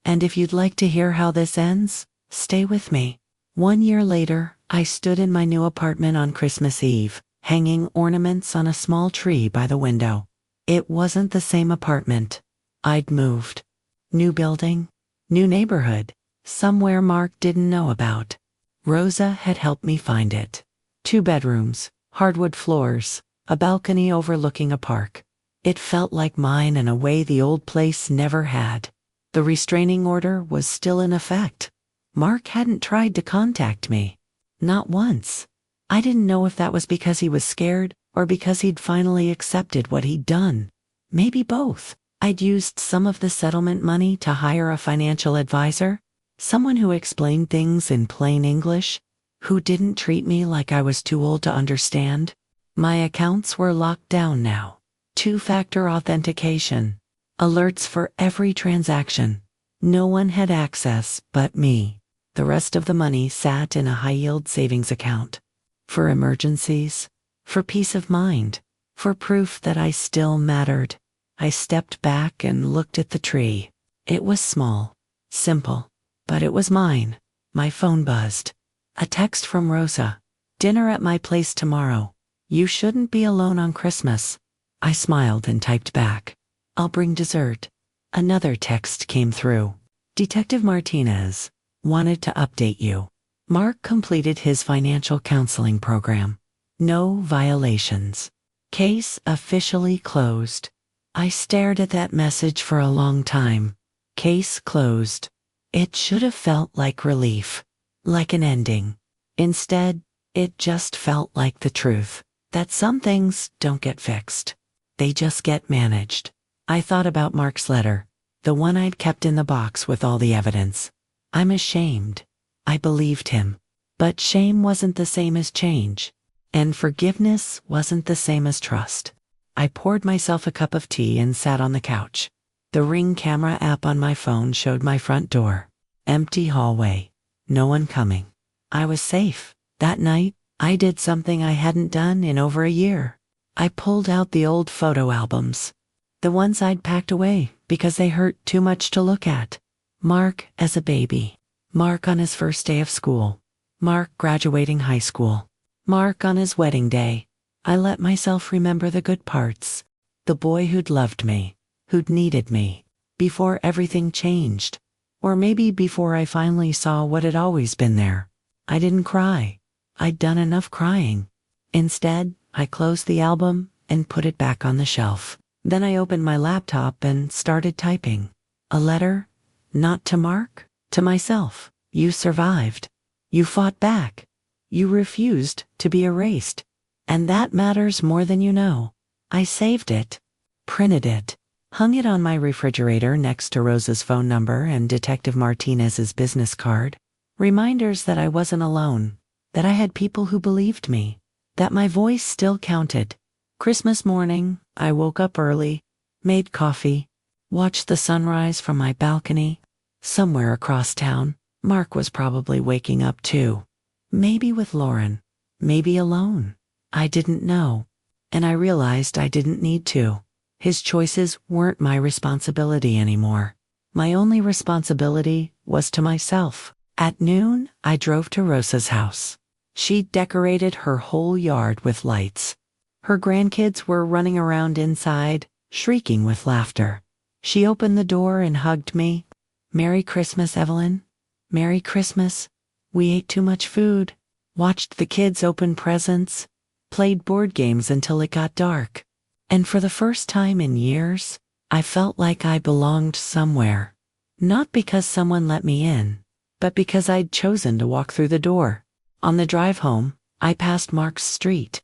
And if you'd like to hear how this ends, stay with me. 1 year later, I stood in my new apartment on Christmas Eve, hanging ornaments on a small tree by the window. It wasn't the same apartment. I'd moved. New building, new neighborhood, somewhere Mark didn't know about. Rosa had helped me find it. 2 bedrooms, hardwood floors, a balcony overlooking a park. It felt like mine in a way the old place never had. The restraining order was still in effect. Mark hadn't tried to contact me. Not once. I didn't know if that was because he was scared or because he'd finally accepted what he'd done. Maybe both. I'd used some of the settlement money to hire a financial advisor, someone who explained things in plain English, who didn't treat me like I was too old to understand. My accounts were locked down now. 2-factor authentication. Alerts for every transaction. No one had access but me. The rest of the money sat in a high-yield savings account. For emergencies. For peace of mind. For proof that I still mattered. I stepped back and looked at the tree. It was small. Simple. But it was mine. My phone buzzed. A text from Rosa. "Dinner at my place tomorrow. You shouldn't be alone on Christmas." I smiled and typed back, "I'll bring dessert." Another text came through. "Detective Martinez wanted to update you. Mark completed his financial counseling program. No violations. Case officially closed." I stared at that message for a long time. Case closed. It should have felt like relief, like an ending. Instead, it just felt like the truth, that some things don't get fixed. They just get managed. I thought about Mark's letter, the one I'd kept in the box with all the evidence. I'm ashamed. I believed him. But shame wasn't the same as change. And forgiveness wasn't the same as trust. I poured myself a cup of tea and sat on the couch. The Ring camera app on my phone showed my front door. Empty hallway. No one coming. I was safe. That night, I did something I hadn't done in over a year. I pulled out the old photo albums. The ones I'd packed away because they hurt too much to look at. Mark as a baby. Mark on his first day of school. Mark graduating high school. Mark on his wedding day. I let myself remember the good parts. The boy who'd loved me, who'd needed me, before everything changed. Or maybe before I finally saw what had always been there. I didn't cry. I'd done enough crying. Instead, I closed the album and put it back on the shelf. Then I opened my laptop and started typing. A letter, not to Mark, to myself. You survived. You fought back. You refused to be erased. And that matters more than you know. I saved it, printed it, hung it on my refrigerator next to Rosa's phone number and Detective Martinez's business card. Reminders that I wasn't alone, that I had people who believed me, that my voice still counted. Christmas morning, I woke up early, made coffee, watched the sunrise from my balcony. Somewhere across town, Mark was probably waking up too. Maybe with Lauren, maybe alone. I didn't know. And I realized I didn't need to. His choices weren't my responsibility anymore. My only responsibility was to myself. At noon, I drove to Rosa's house. She'd decorated her whole yard with lights. Her grandkids were running around inside, shrieking with laughter. She opened the door and hugged me. "Merry Christmas, Evelyn. Merry Christmas. We ate too much food, watched the kids open presents, played board games until it got dark. And for the first time in years, I felt like I belonged somewhere. Not because someone let me in, but because I'd chosen to walk through the door. On the drive home, I passed Mark's street.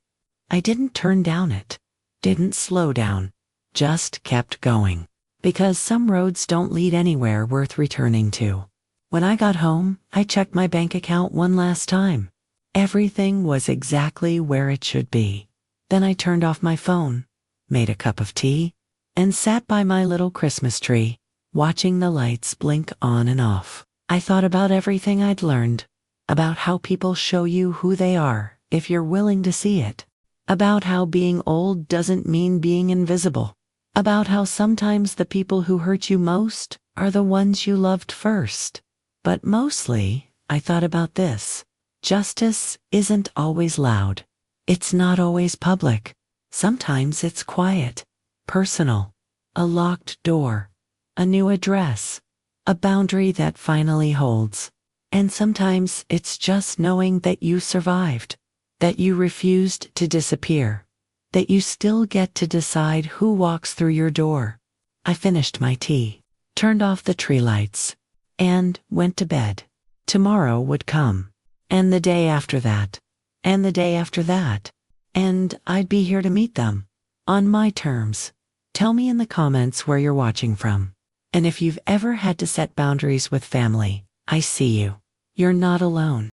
I didn't turn down it, didn't slow down, just kept going. Because some roads don't lead anywhere worth returning to. When I got home, I checked my bank account one last time. Everything was exactly where it should be. Then I turned off my phone, made a cup of tea, and sat by my little Christmas tree, watching the lights blink on and off. I thought about everything I'd learned, about how people show you who they are if you're willing to see it, about how being old doesn't mean being invisible, about how sometimes the people who hurt you most are the ones you loved first. But mostly, I thought about this. Justice isn't always loud. It's not always public. Sometimes it's quiet, personal, a locked door, a new address, a boundary that finally holds. And sometimes it's just knowing that you survived, that you refused to disappear, that you still get to decide who walks through your door. I finished my tea, turned off the tree lights, and went to bed. Tomorrow would come, and the day after that, and the day after that, and I'd be here to meet them, on my terms. Tell me in the comments where you're watching from. And if you've ever had to set boundaries with family, I see you. You're not alone.